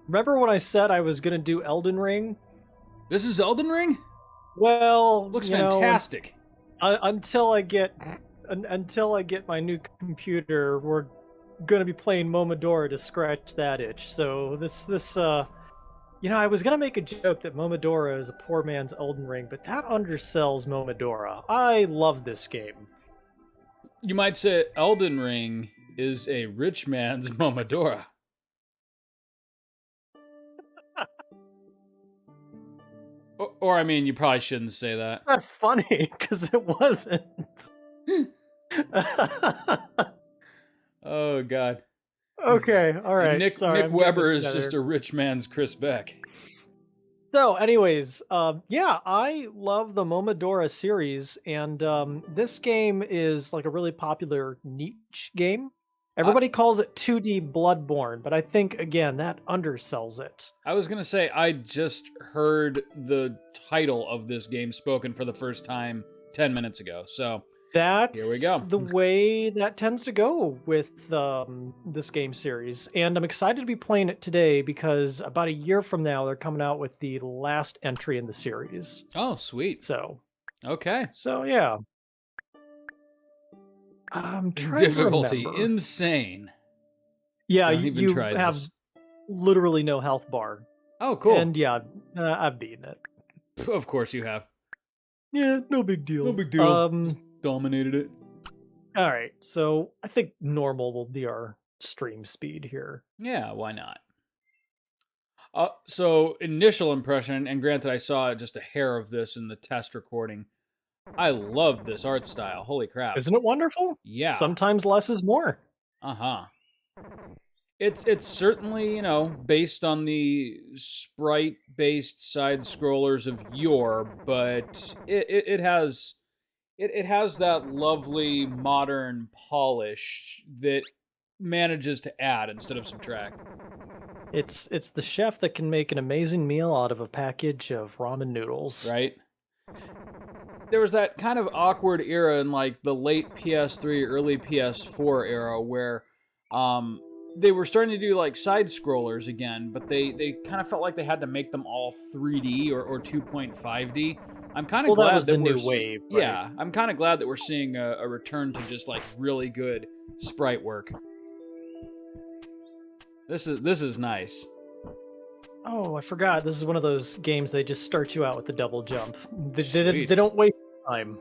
Remember when I said I was going to do Elden Ring? This is Elden Ring? Well, Looks fantastic. Until I get my new computer, we're going to be playing Momodora to scratch that itch. So I was going to make a joke that Momodora is a poor man's Elden Ring, but that undersells Momodora. I love this game. You might say Elden Ring is a rich man's Momodora. Or, I mean, you probably shouldn't say that. That's funny, because it wasn't. Oh, God. Okay, all right. And Sorry, Nick Weber is just a rich man's Chris Beck. So, anyways, yeah, I love the Momodora series, and this game is like a really popular niche game. Everybody calls it 2D Bloodborne, but I think, again, that undersells it. I was going to say, I just heard the title of this game spoken for the first time 10 minutes ago, so That's here we go. the way that tends to go with this game series. And I'm excited to be playing it today because about a year from now, they're coming out with the last entry in the series. Oh, sweet. Okay. So yeah. I'm trying Difficulty to remember. Insane. Yeah, Don't even you try have this. literally no health bar. Oh, cool. And yeah, I've beaten it. Of course you have. Yeah, no big deal. No big deal. Just dominated it. All right, so I think normal will be our stream speed here. Yeah, why not? So initial impression, and granted I saw just a hair of this in the test recording. I love this art style. Holy crap. Isn't it wonderful? Yeah. Sometimes less is more. Uh-huh. It's certainly, based on the sprite-based side scrollers of yore, but it has that lovely modern polish that manages to add instead of subtract. It's the chef that can make an amazing meal out of a package of ramen noodles. Right? There was that kind of awkward era in like the late PS3, early PS4 era where they were starting to do like side scrollers again, but they kind of felt like they had to make them all 3D or 2.5D. I'm kind of glad that was that the we're new wave. Right? Yeah, I'm kind of glad that we're seeing a return to just like really good sprite work. This is nice. Oh, I forgot. This is one of those games they just start you out with the double jump. They don't waste time.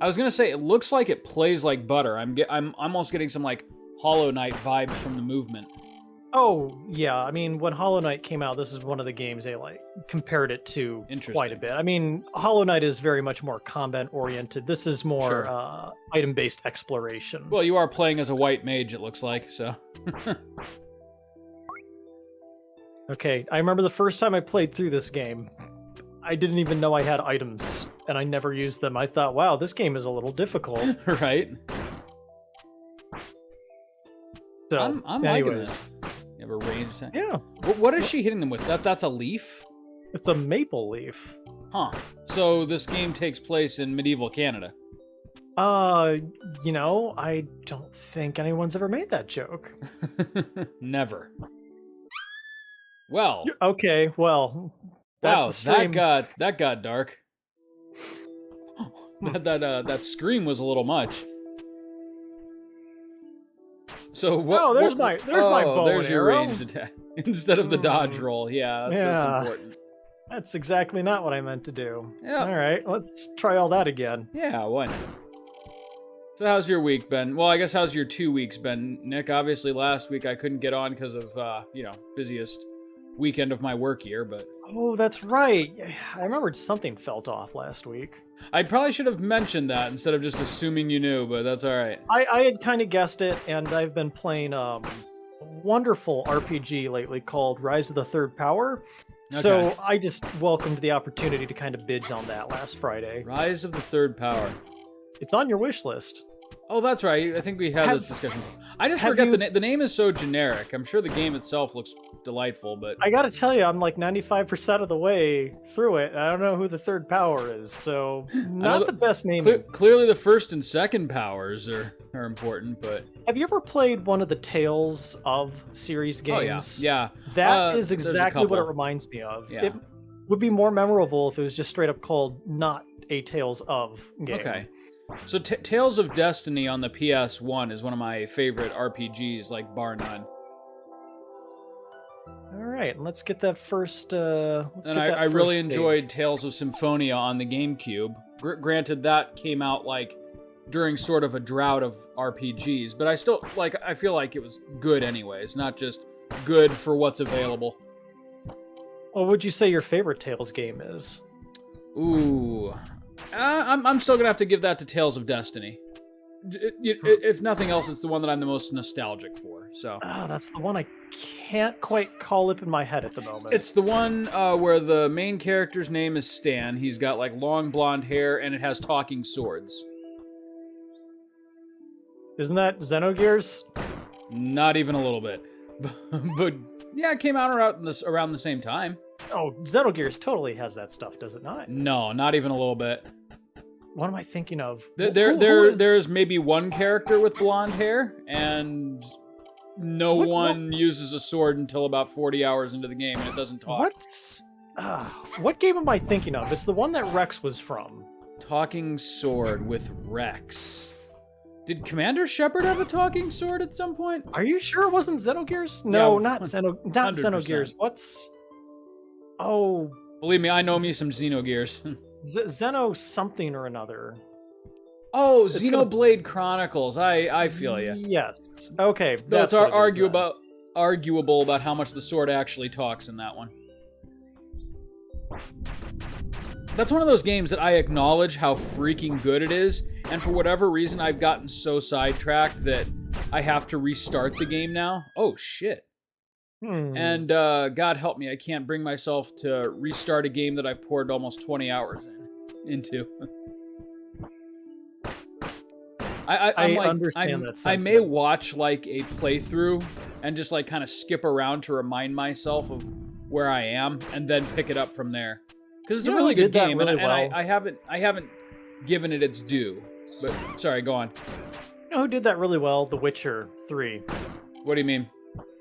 I was gonna say it looks like it plays like butter. I'm almost getting some like Hollow Knight vibes from the movement. Oh yeah, I mean when Hollow Knight came out, this is one of the games they like compared it to quite a bit. I mean, Hollow Knight is very much more combat oriented. This is more item based exploration. Well, you are playing as a white mage, it looks like. So. Okay, I remember the first time I played through this game, I didn't even know I had items, and I never used them. I thought, wow, this game is a little difficult. Right? So, I'm liking this. You have a range attack? Yeah. What is she hitting them with? That's a leaf? It's a maple leaf. Huh. So this game takes place in medieval Canada. I don't think anyone's ever made that joke. Never. Well. Okay, well. Wow, that got dark. that scream was a little much. So what? Oh, there's my bow there's and your arrow. ranged attack instead of the dodge roll. Yeah, that's important. That's exactly not what I meant to do. Yeah. All right, let's try all that again. Yeah, why not? So how's your week been? Well, I guess how's your 2 weeks been, Nick? Obviously, last week I couldn't get on because of busiest weekend of my work year, but oh, that's right. I remembered something felt off last week. I probably should have mentioned that instead of just assuming you knew, but that's all right. I had kind of guessed it, and I've been playing a wonderful RPG lately called Rise of the Third Power. Okay. So I just welcomed the opportunity to kind of binge on that last Friday. Rise of the Third Power. It's on your wish list. Oh, that's right. I think we had this discussion. I just have forget you- the name is so generic. I'm sure the game itself looks delightful, but I gotta tell you, I'm like 95% of the way through it. I don't know who the third power is, so not the best naming. Clearly, the first and second powers are important, but Have you ever played one of the Tales of series games? oh yeah, That is there's a exactly what it couple. reminds me of. Yeah. It would be more memorable if it was just straight up called not a Tales of game. Okay. So Tales of Destiny on the PS1 is one of my favorite RPGs, like bar none. All right, let's get that first. I really enjoyed Tales of Symphonia on the GameCube. Granted, that came out like during sort of a drought of RPGs, but I still I feel like it was good anyways, not just good for what's available. What would you say your favorite Tales game is? Ooh, I'm still gonna have to give that to Tales of Destiny. If nothing else, it's the one that I'm the most nostalgic for. So that's the one I can't quite call up in my head at the moment. it's the one where the main character's name is Stan. He's got like long blonde hair, and it has talking swords. Isn't that Xenogears? Not even a little bit, but yeah, it came out around the same time. Oh, Xenogears totally has that stuff, does it not? No, not even a little bit. What am I thinking of? There's maybe one character with blonde hair, and no one uses a sword until about 40 hours into the game, and it doesn't talk. What game am I thinking of? It's the one that Rex was from. Talking sword with Rex. Did Commander Shepard have a talking sword at some point? Are you sure it wasn't Xenogears? No, Yeah, not Xenogears. What's... Oh... Believe me, I know me some Xenogears. Xeno something or another. Oh, Xenoblade Chronicles. I feel you. Yes. Okay. Though it's arguable about how much the sword actually talks in that one. That's one of those games that I acknowledge how freaking good it is, and for whatever reason, I've gotten so sidetracked that I have to restart the game now. Oh, shit. And God help me, I can't bring myself to restart a game that I've poured almost 20 hours into. I understand that sentiment. I may watch like a playthrough and just like kind of skip around to remind myself of where I am, and then pick it up from there. Because it's a really good game, and I haven't given it its due. But sorry, go on. You know who did that really well? The Witcher 3. What do you mean?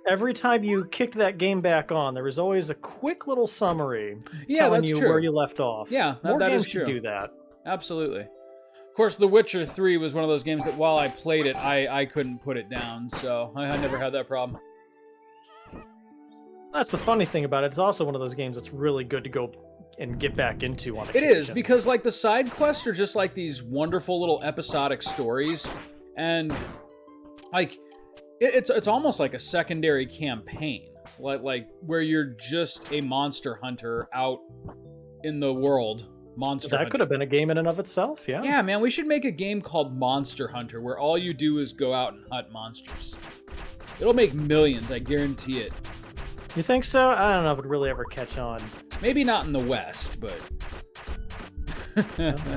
Every time you kicked that game back on, there was always a quick little summary telling you true. where you left off. Yeah, More that games is true. should do that. Absolutely. Of course, The Witcher 3 was one of those games that while I played it, I couldn't put it down, so I never had that problem. That's the funny thing about it. It's also one of those games that's really good to go and get back into on occasion. It is, because like the side quests are just like these wonderful little episodic stories, and like it's almost like a secondary campaign, like where you're just a monster hunter out in the world. That could have been a game in and of itself, yeah. Yeah, man, we should make a game called Monster Hunter where all you do is go out and hunt monsters. It'll make millions, I guarantee it. You think so? I don't know if it would really ever catch on. Maybe not in the West, but...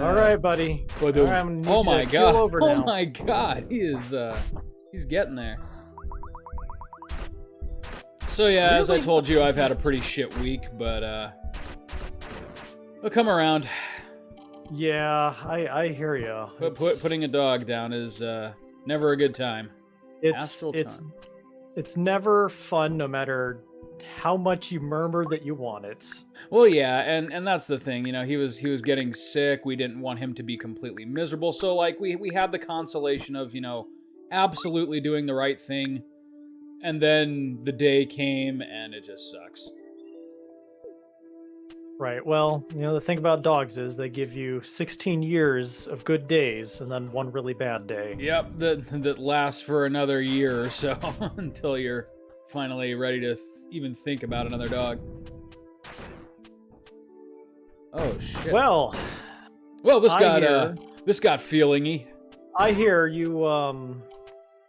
All right, buddy. All right, oh my god! Oh my god! He is he's getting there. So yeah, as I told you, I've had a pretty shit week, but I'll come around. Yeah, I hear you. But putting a dog down is never a good time. It's never fun, no matter how much you murmur that you want it. Well, yeah, and that's the thing, you know, he was getting sick. We didn't want him to be completely miserable, so like we had the consolation of, you know, absolutely doing the right thing, and then the day came and it just sucks. Right. Well, you know, the thing about dogs is they give you 16 years of good days and then one really bad day. Yep, that lasts for another year or so until you're finally ready to even think about another dog. Oh shit. Well, this got feelingy. I hear you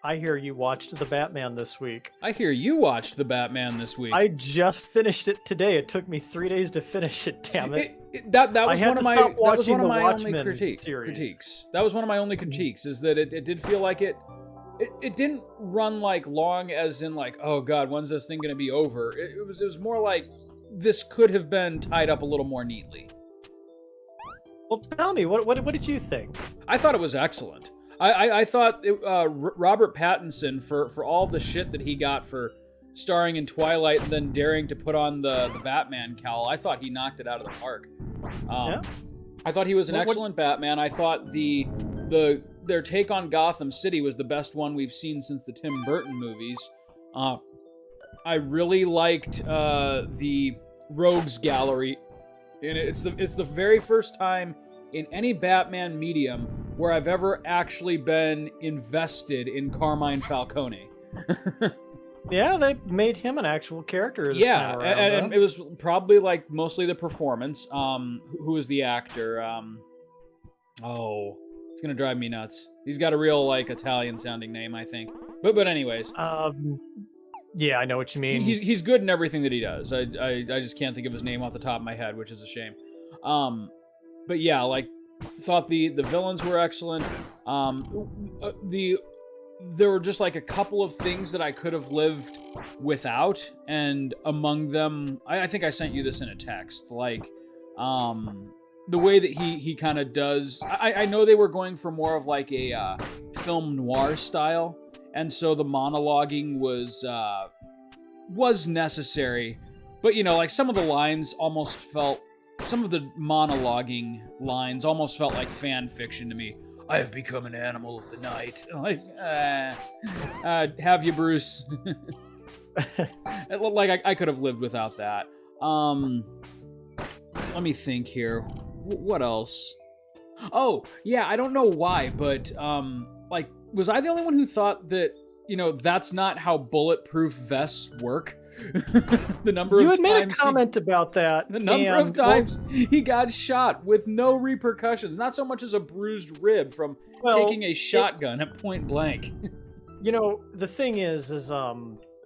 I hear you watched The Batman this week. I hear you watched The Batman this week. I just finished it today. It took me 3 days to finish it. Damn it! That was one of my only critiques. That was one of my only critiques. Is that it did feel like it didn't run like long as in like, oh god, when's this thing gonna be over? It was more like this could have been tied up a little more neatly. Well, tell me, what did you think? I thought it was excellent. I thought Robert Pattinson, for all the shit that he got for starring in Twilight and then daring to put on the Batman cowl, I thought he knocked it out of the park. Yeah. I thought he was an excellent Batman. I thought their take on Gotham City was the best one we've seen since the Tim Burton movies. I really liked the Rogues Gallery. And it's the very first time in any Batman medium where I've ever actually been invested in Carmine Falcone. Yeah, they made him an actual character. Yeah, and it was probably like mostly the performance. Who is the actor? It's gonna drive me nuts. He's got a real like Italian-sounding name, I think. But anyways. Yeah, I know what you mean. He's good in everything that he does. I just can't think of his name off the top of my head, which is a shame. But yeah, like, thought the villains were excellent. There were just like a couple of things that I could have lived without, and among them, I think I sent you this in a text. Like, the way that he kind of does. I know they were going for more of like a film noir style. And so the monologuing was necessary, but like some of the lines almost felt, some of the monologuing lines almost felt like fan fiction to me. I have become an animal of the night. Like, have you, Bruce? Like I could have lived without that. Let me think here. What else? Oh yeah, I don't know why, but like. Was I the only one who thought that, that's not how bulletproof vests work? The number of times... You had made a comment about that. The number of times he got shot with no repercussions. Not so much as a bruised rib from taking a shotgun at point blank. The thing is a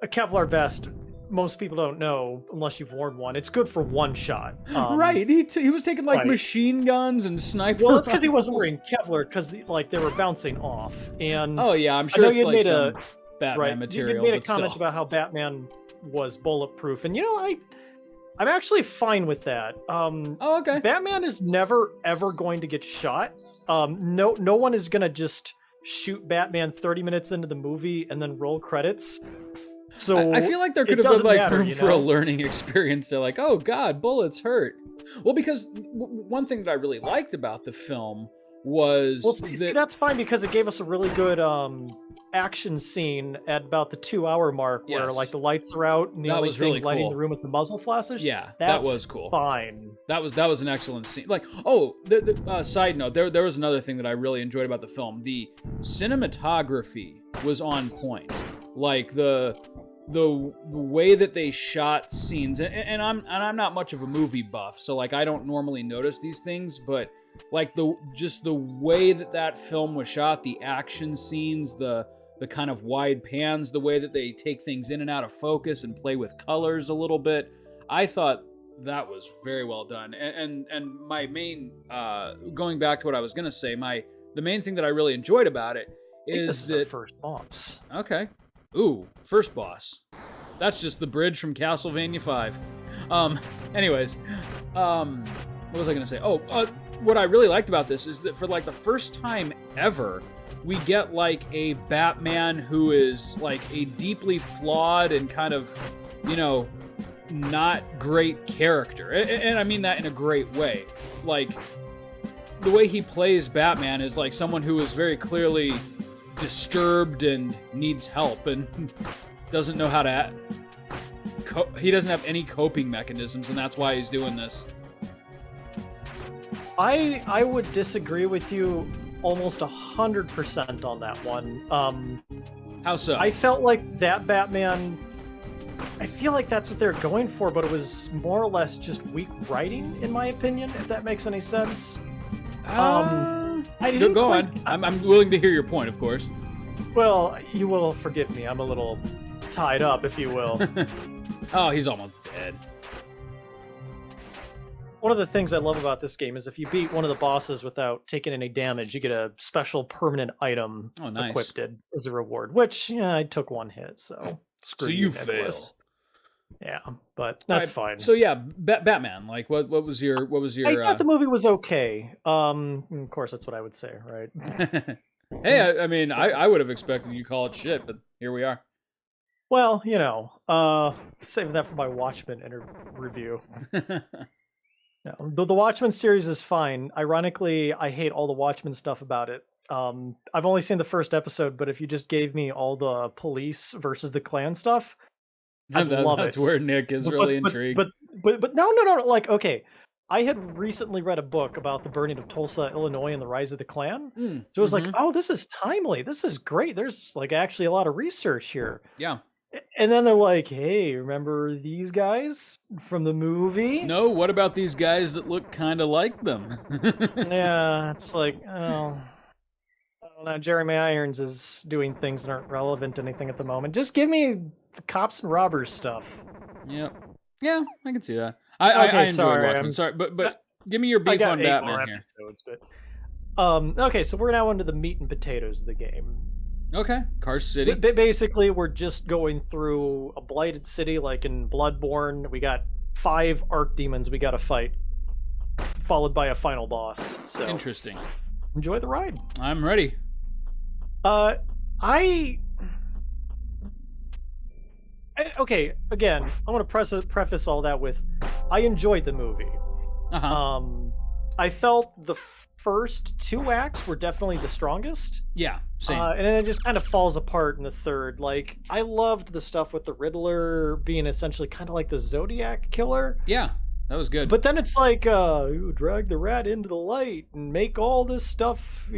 Kevlar vest, most people don't know, unless you've worn one, it's good for one shot. Right, he was taking like machine guns and sniper Well, it's because he wasn't wearing Kevlar, because they were bouncing off. And oh yeah, I'm sure it's like some Batman material. You made a comment about how Batman was bulletproof, and I'm actually fine with that. Okay. Batman is never ever going to get shot. No one is gonna just shoot Batman 30 minutes into the movie and then roll credits. So I feel like there could have been like room for a learning experience. They're like, oh god, bullets hurt. Well, because one thing that I really liked about the film was that's fine, because it gave us a really good action scene at about the 2-hour mark where like the lights are out and the only thing lighting the room is the muzzle flashes. Yeah, that was cool. Fine. That was an excellent scene. Like, the side note, there was another thing that I really enjoyed about the film. The cinematography was on point. Like the way that they shot scenes, and I'm not much of a movie buff, so like I don't normally notice these things, but like the way that film was shot, the action scenes, the kind of wide pans, the way that they take things in and out of focus and play with colors a little bit, I thought that was very well done. And my main going back to what I was gonna say, the main thing that I really enjoyed about it is that first boss. Okay. Ooh, first boss. That's just the bridge from Castlevania 5. Anyways, what was I gonna say? What I really liked about this is that for like the first time ever, we get like a Batman who is like a deeply flawed and kind of, not great character. And I mean that in a great way. Like, the way he plays Batman is like someone who is very clearly disturbed and needs help and doesn't know how to he doesn't have any coping mechanisms, and that's why he's doing this. I would disagree with you almost 100% on that one. How so? I felt like that Batman, I feel like that's what they're going for, but it was more or less just weak writing, in my opinion, if that makes any sense. Go on. I'm willing to hear your point, of course. Well, you will forgive me. I'm a little tied up, if you will. Oh, he's almost dead. One of the things I love about this game is if you beat one of the bosses without taking any damage, you get a special permanent item Oh, nice. equipped as a reward, which, yeah, I took one hit, so screw So you, you Nicholas. fail. Yeah, but that's fine. So yeah, Batman. Like, what was your I thought the movie was okay. Of course, that's what I would say, right? Hey, I mean, I would have expected you to call it shit, but here we are. Well, saving that for my Watchmen review. No, the Watchmen series is fine. Ironically, I hate all the Watchmen stuff about it. I've only seen the first episode, but if you just gave me all the police versus the Klan stuff, I'd love it. That's where Nick is really intrigued. But no. Like, okay, I had recently read a book about the burning of Tulsa, Illinois, and the rise of the Klan. So it was like, oh, this is timely. This is great. There's like actually a lot of research here. Yeah. And then they're like, hey, remember these guys from the movie? No, what about these guys that look kind of like them? Yeah, it's like, oh, now Jeremy Irons is doing things that aren't relevant to anything at the moment. Just give me the cops and robbers stuff. Yep. Yeah, I can see that. I enjoyed Watchmen. Sorry, but give me your beef on Batman here. Episodes, okay, so we're now into the meat and potatoes of the game. Okay, Car City. Basically, we're just going through a blighted city like in Bloodborne. We got 5 archdemons we got to fight, followed by a final boss. So interesting. Enjoy the ride. I'm ready. Okay, again, I want to preface all that with, I enjoyed the movie. I felt the first 2 acts were definitely the strongest. Yeah, same. And then it just kind of falls apart in the third. Like, I loved the stuff with the Riddler being essentially kind of like the Zodiac killer. Yeah, that was good. But then it's like, drag the rat into the light and make all this stuff,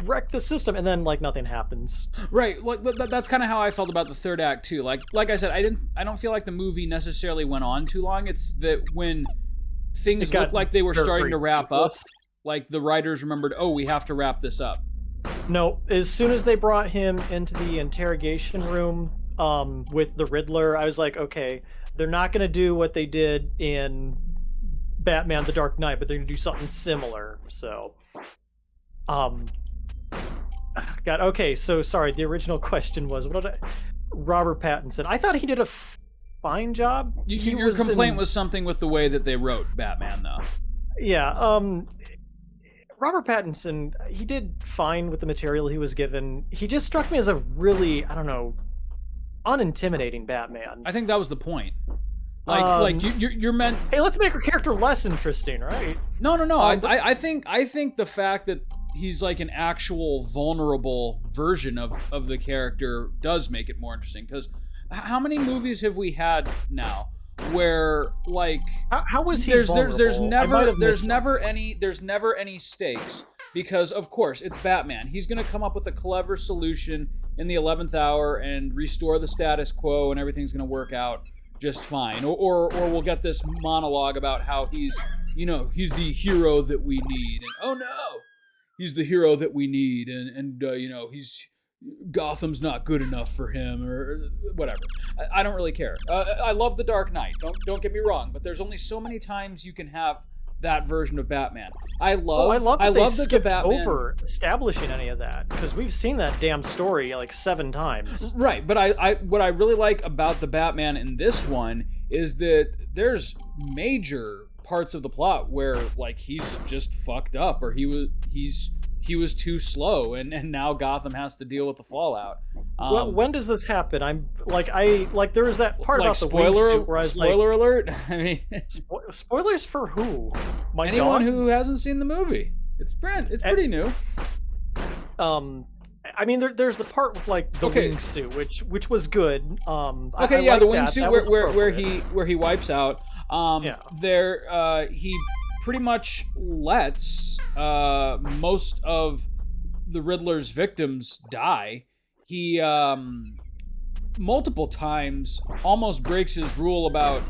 wreck the system, and then like nothing happens. Right. Like that's kind of how I felt about the third act too. Like I said, I don't feel like the movie necessarily went on too long. It's that when things looked like they were starting to wrap up, like the writers remembered, oh, we have to wrap this up. No, as soon as they brought him into the interrogation room with the Riddler, I was like, okay, they're not going to do what they did in Batman: The Dark Knight, but they're going to do something similar. So, God, okay, so sorry, the original question was, Robert Pattinson. I thought he did a fine job. Your complaint was something with the way that they wrote Batman, though. Yeah, Robert Pattinson, he did fine with the material he was given. He just struck me as a really, I don't know, unintimidating Batman. I think that was the point. Like you're meant. Hey, let's make our character less interesting, right? No. I think the fact that he's like an actual vulnerable version of the character does make it more interesting. Because how many movies have we had now where like how was he vulnerable? There's never any stakes, because of course it's Batman. He's gonna come up with a clever solution in the 11th hour and restore the status quo, and everything's gonna work out just fine. Or we'll get this monologue about how he's the hero that we need, and oh no, he's the hero that we need, and he's Gotham's not good enough for him, or whatever. I don't really care. I love The Dark Knight. Don't get me wrong, but there's only so many times you can have that version of Batman. I love that the Batman over establishing any of that, because we've seen that damn story like 7 times. Right, but what I really like about the Batman in this one is that there's major parts of the plot where like he's just fucked up, or he was too slow, and now Gotham has to deal with the fallout. When does this happen? There was that part like about the spoiler where I was spoiler alert. I mean, spoilers for who? Anyone who hasn't seen the movie. It's pretty new. I mean, there's the part with like the wingsuit, which was good. The wingsuit where he wipes out. He pretty much lets most of the Riddler's victims die. He multiple times almost breaks his rule about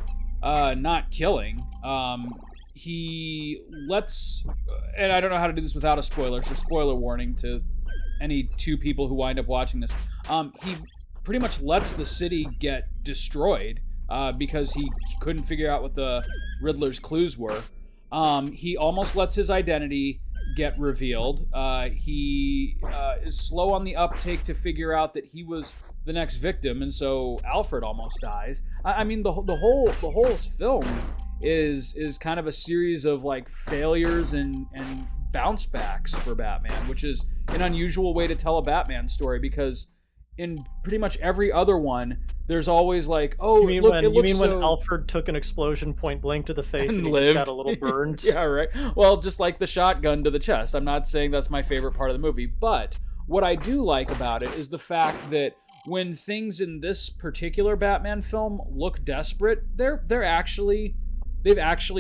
not killing. He lets, and I don't know how to do this without a spoiler, so spoiler warning to any two people who wind up watching this. He pretty much lets the city get destroyed because he couldn't figure out what the Riddler's clues were. He almost lets his identity get revealed. He is slow on the uptake to figure out that he was the next victim, and so Alfred almost dies. I mean, the whole film is kind of a series of like failures and bounce backs for Batman, which is an unusual way to tell a Batman story, because in pretty much every other one, there's always like, oh, you mean when Alfred took an explosion point blank to the face and he just got a little burned? Yeah, right. Well, just like the shotgun to the chest. I'm not saying that's my favorite part of the movie, but what I do like about it is the fact that when things in this particular Batman film look desperate, they've actually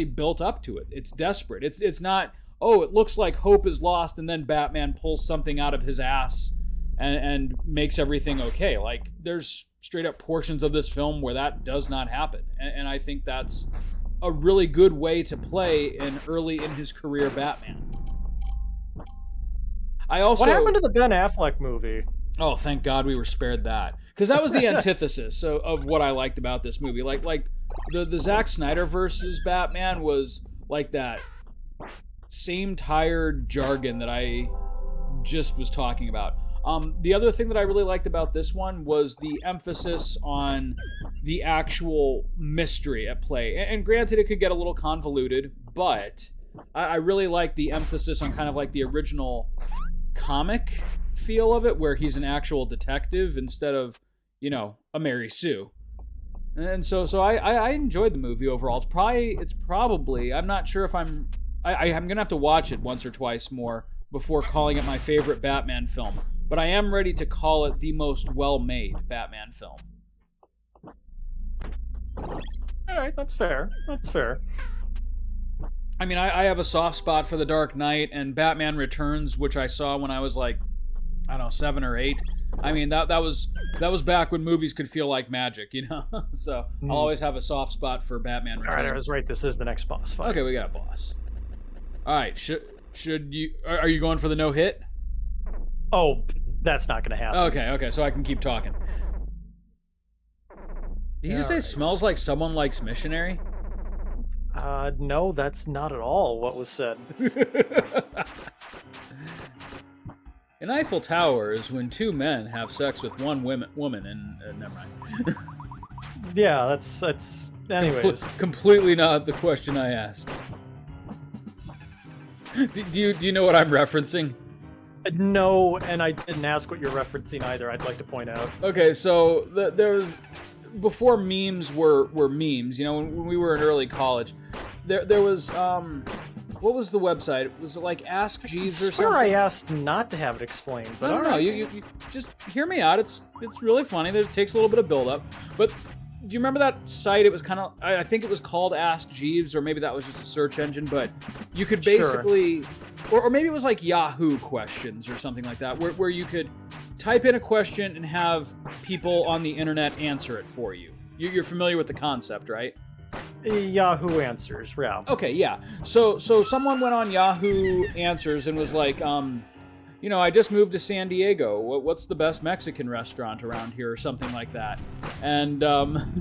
built up to it. It's desperate. It's not, oh, it looks like hope is lost, and then Batman pulls something out of his ass and makes everything okay. Like, there's straight up portions of this film where that does not happen. And I think that's a really good way to play early in his career Batman. What happened to the Ben Affleck movie? Oh, thank God we were spared that. Because that was the antithesis of what I liked about this movie. Like the Zack Snyder versus Batman was like that same tired jargon that I just was talking about. The other thing that I really liked about this one was the emphasis on the actual mystery at play. And granted, it could get a little convoluted, but I really like the emphasis on kind of like the original comic feel of it, where he's an actual detective instead of, a Mary Sue. And so I enjoyed the movie overall. It's probably I'm not sure if I'm gonna have to watch it once or twice more before calling it my favorite Batman film. But I am ready to call it the most well-made Batman film. All right, that's fair. That's fair. I mean, I have a soft spot for The Dark Knight and Batman Returns, which I saw when I was like, I don't know, 7 or 8. I mean, that was back when movies could feel like magic, So I'll always have a soft spot for Batman Returns. All right, I was right. This is the next boss fight. Okay, we got a boss. All right, should you? Are you going for the no hit? Oh, that's not going to happen. Okay, so I can keep talking. Did you just say smells like someone likes missionary? No, that's not at all what was said. An Eiffel Tower is when two men have sex with one woman, and never mind. Yeah, that's anyways. Completely not the question I asked. Do you know what I'm referencing? No, and I didn't ask what you're referencing either. I'd like to point out. Okay, so there was, before memes were memes. When we were in early college, there was what was the website? Was it like Ask Jeeves or something? I asked not to have it explained, but no, you just hear me out. It's really funny. It takes a little bit of build up, but do you remember that site? It was kind of, I think it was called Ask Jeeves, or maybe that was just a search engine, but you could basically, or maybe it was like Yahoo questions or something like that, where you could type in a question and have people on the internet answer it for you. You're familiar with the concept, right? Yahoo Answers, yeah. Okay, yeah. So someone went on Yahoo Answers and was like, I just moved to San Diego. What's the best Mexican restaurant around here, or something like that? And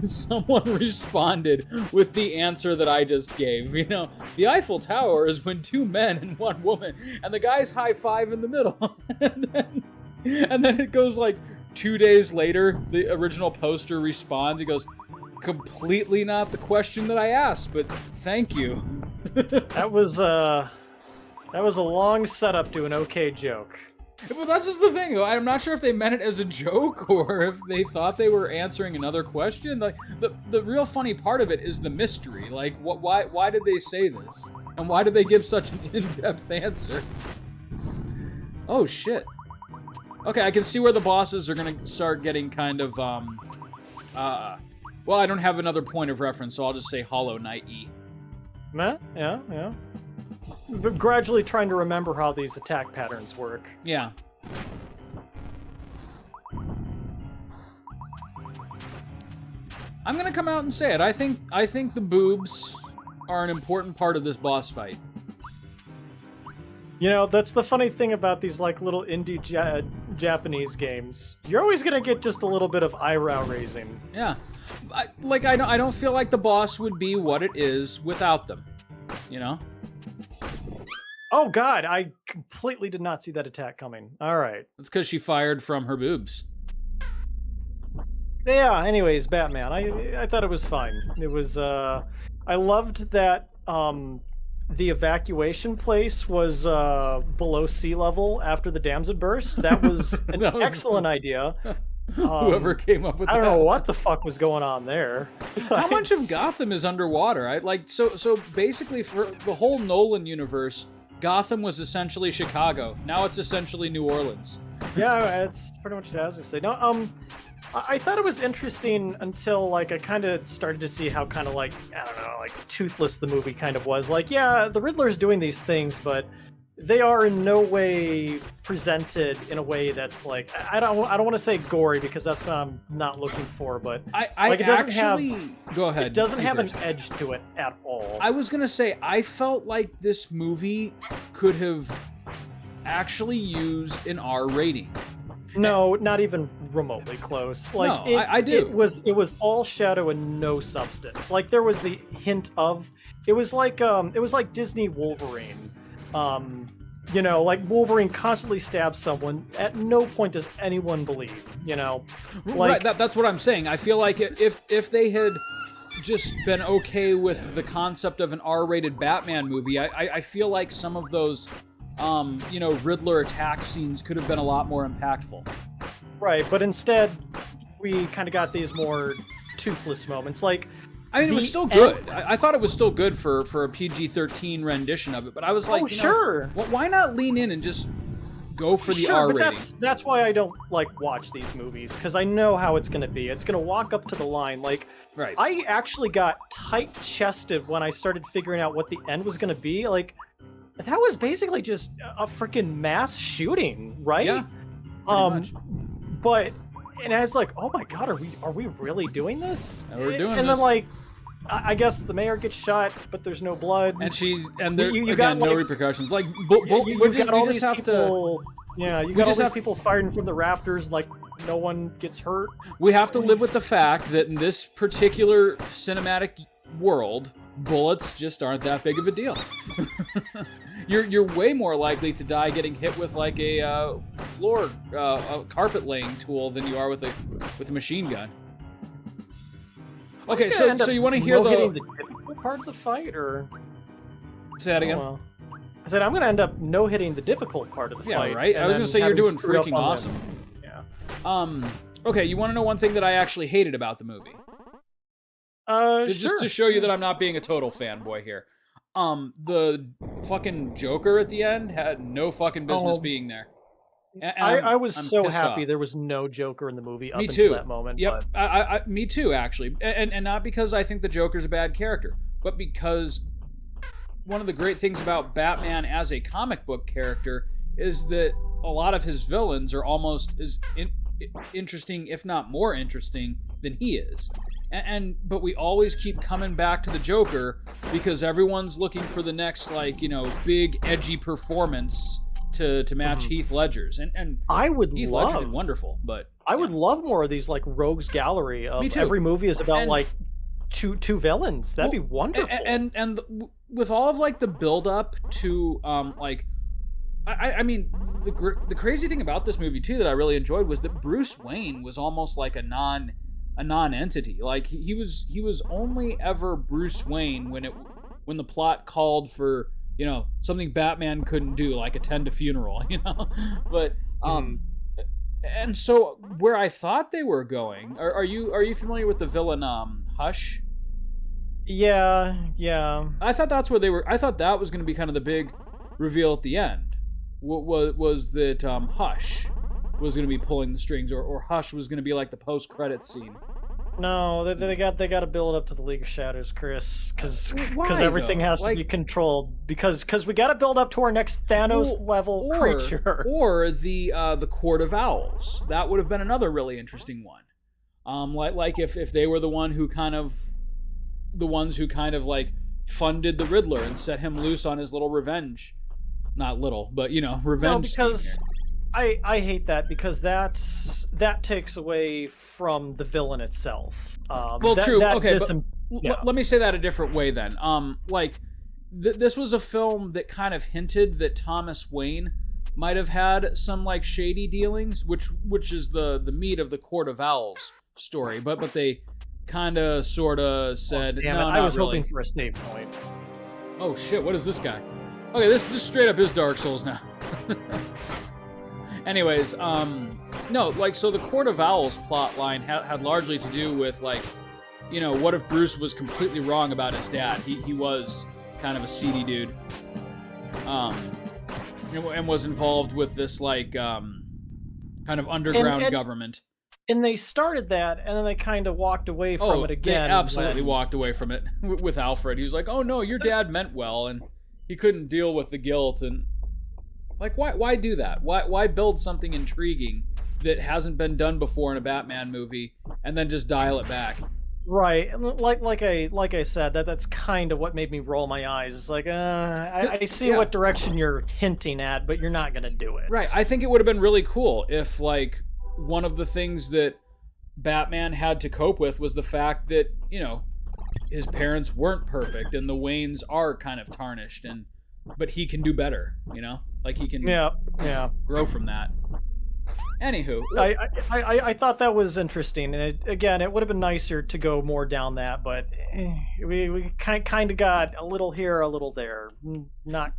someone responded with the answer that I just gave. The Eiffel Tower is when two men and one woman, and the guys high five in the middle. and then it goes like 2 days later, the original poster responds. He goes, completely not the question that I asked, but thank you. That was a long setup to an okay joke. Well, that's just the thing, though. I'm not sure if they meant it as a joke or if they thought they were answering another question. Like, the real funny part of it is the mystery. Like, why did they say this? And why did they give such an in-depth answer? Oh, shit. Okay, I can see where the bosses are going to start getting kind of, well, I don't have another point of reference, so I'll just say Hollow Knight-y. Yeah. But gradually trying to remember how these attack patterns work. Yeah. I'm gonna come out and say it. I think the boobs are an important part of this boss fight. You know, that's the funny thing about these like little indie Japanese games. You're always gonna get just a little bit of eyebrow raising. Yeah, I don't feel like the boss would be what it is without them. You know. Oh God, I completely did not see that attack coming. All right. That's because she fired from her boobs. Yeah. Anyways, Batman. I thought it was fine. It was. I loved that. The evacuation place was below sea level after the dams had burst. That was an That was excellent idea. Whoever came up with that. I don't know what the fuck was going on there. How much of Gotham is underwater? So basically for the whole Nolan universe, Gotham was essentially Chicago. Now it's essentially New Orleans. Yeah, that's pretty much what I was gonna say. No, I thought it was interesting until like I kind of started to see how kind of like I don't know, like toothless the movie kind of was. Like, yeah, the Riddler's doing these things, but they are in no way presented in a way that's like I don't want to say gory because that's what I'm not looking for, but Like it doesn't go ahead. It doesn't have an edge to it at all. I was gonna say I felt like this movie could have actually used an R rating. No, not even remotely close. Like no, I do. It was all shadow and no substance. Like there was the hint of it was like Disney Wolverine. You know, like Wolverine constantly stabs someone. At no point does anyone believe. You know, like right. That's what I'm saying. I feel like if they had just been okay with the concept of an R-rated Batman movie, I feel like some of those. Riddler attack scenes could have been a lot more impactful. Right, but instead, we kind of got these more toothless moments. Like, I mean, it was still good. I thought it was still good for a PG-13 rendition of it, but I was like, sure. Why not lean in and just go for the R rating? But that's why I don't like watch these movies because I know how it's going to be. It's going to walk up to the line. Like, right. I actually got tight-chested when I started figuring out what the end was going to be. Like. That was basically just a freaking mass shooting, right? Yeah. Much. But I was like, oh my god, are we really doing this? Yeah, we're doing this. And then like, I guess the mayor gets shot, but there's no blood. And there you again got, no like, repercussions. Like you got all these people. Yeah, you got all these people firing from the rafters. Like no one gets hurt. We have to live with the fact that in this particular cinematic world, bullets just aren't that big of a deal. You're way more likely to die getting hit with like a carpet laying tool than you are with a machine gun. Okay, so you want to hear the difficult part of the fight, or say that again? I said I'm going to end up hitting the difficult part of the fight. Yeah, right. I was going to say you're doing freaking awesome. Yeah. Okay, you want to know one thing that I actually hated about the movie? Just to show you that I'm not being a total fanboy here. The fucking Joker at the end had no fucking business being there. And I was so happy off. There was no Joker in the movie up Me until too. that moment. Yep, me too, actually. And not because I think the Joker's a bad character, but because one of the great things about Batman as a comic book character is that a lot of his villains are almost as interesting, if not more interesting, than he is. But we always keep coming back to the Joker because everyone's looking for the next, big edgy performance to match Heath Ledger's. And I would Heath Ledger did wonderful, but I would love more of these like rogues gallery of every movie is about two villains. That'd be wonderful. And with all of like the build up to I mean the crazy thing about this movie too that I really enjoyed was that Bruce Wayne was almost like a non-entity. Like he was only ever Bruce Wayne when the plot called for, something Batman couldn't do, like attend a funeral, But and so where I thought they were going, are you familiar with the villain Hush? Yeah. I thought that's where they were. I thought that was going to be kind of the big reveal at the end. Was that Hush was going to be pulling the strings, or Hush was going to be like the post-credits scene. No, they got to build up to the League of Shadows, Chris, because Why, everything has to be controlled. Because we got to build up to our next Thanos level creature, or the Court of Owls. That would have been another really interesting one. Like if they were the ones who kind of like funded the Riddler and set him loose on his little revenge not little, but No, revenge scheme because here. I hate that because that takes away from the villain itself. Well, That true. that Okay, but yeah. let me say that a different way then. Like this was a film that kind of hinted that Thomas Wayne might have had some like shady dealings, which is the meat of the Court of Owls story. But they kind of sort of Oh, said damn it! no, I not was hoping really. for a save point. Oh shit! What is this guy? Okay, this just straight up is Dark Souls now. Anyways, no, like, so the Court of Owls plot line had largely to do with, like, what if Bruce was completely wrong about his dad? He was kind of a seedy dude. And was involved with this, like, kind of underground government. And they started that, and then they kind of walked away from it again. They absolutely walked away from it with Alfred. He was like, oh no, your dad meant well, and he couldn't deal with the guilt, and like, why do that? Why build something intriguing that hasn't been done before in a Batman movie and then just dial it back? Right, like I said, that's kind of what made me roll my eyes. It's like, I see what direction you're hinting at, but you're not gonna do it. Right. I think it would have been really cool if, like, one of the things that Batman had to cope with was the fact that his parents weren't perfect and the Waynes are kind of tarnished, but he can do better. Like, he can grow from that. Anywho, I thought that was interesting, and it would have been nicer to go more down that, but we kind of got a little here, a little there. Not.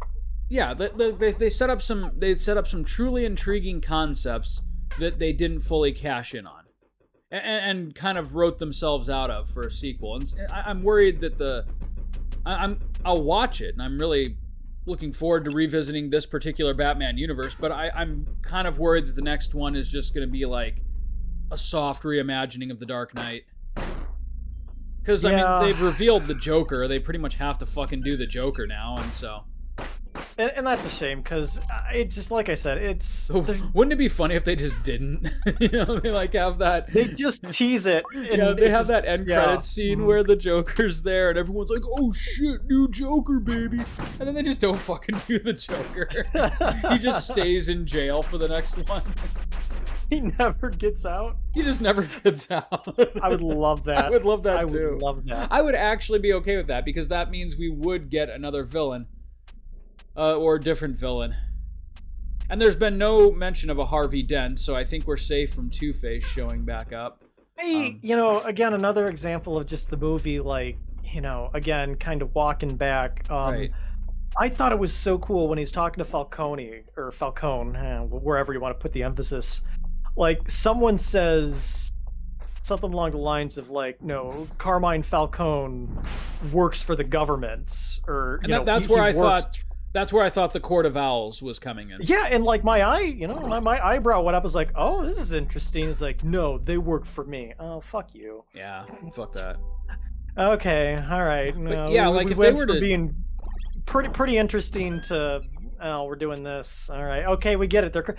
Yeah, they set up some truly intriguing concepts that they didn't fully cash in on, and kind of wrote themselves out of for a sequel. And I'm worried that I'll watch it, and I'm really looking forward to revisiting this particular Batman universe, but I'm kind of worried that the next one is just going to be like a soft reimagining of The Dark Knight. Because, I mean, they've revealed the Joker. They pretty much have to fucking do the Joker now, and so... And that's a shame, because it just, like I said, it's... Wouldn't it be funny if they just didn't? They, like, have that... They just tease it. And they have that end credits scene where the Joker's there, and everyone's like, oh shit, new Joker, baby! And then they just don't fucking do the Joker. He just stays in jail for the next one. He never gets out? He just never gets out. I would love that. I would love that, too. I would love that. I would actually be okay with that, because that means we would get another villain. Or a different villain. And there's been no mention of a Harvey Dent, so I think we're safe from Two-Face showing back up. Hey, again, another example of just the movie, like, again, kind of walking back. Right. I thought it was so cool when he's talking to Falcone, wherever you want to put the emphasis. Like, someone says something along the lines of, like, no, Carmine Falcone works for the government, or, that's where I thought the Court of Owls was coming in. Yeah, and like my eyebrow went up. I was like, oh, this is interesting. It's like, no, they work for me. Oh, fuck you. Yeah, fuck that. Okay, all right. No, yeah, like, if they were to being pretty interesting to, we're doing this. All right, okay, we get it. They're,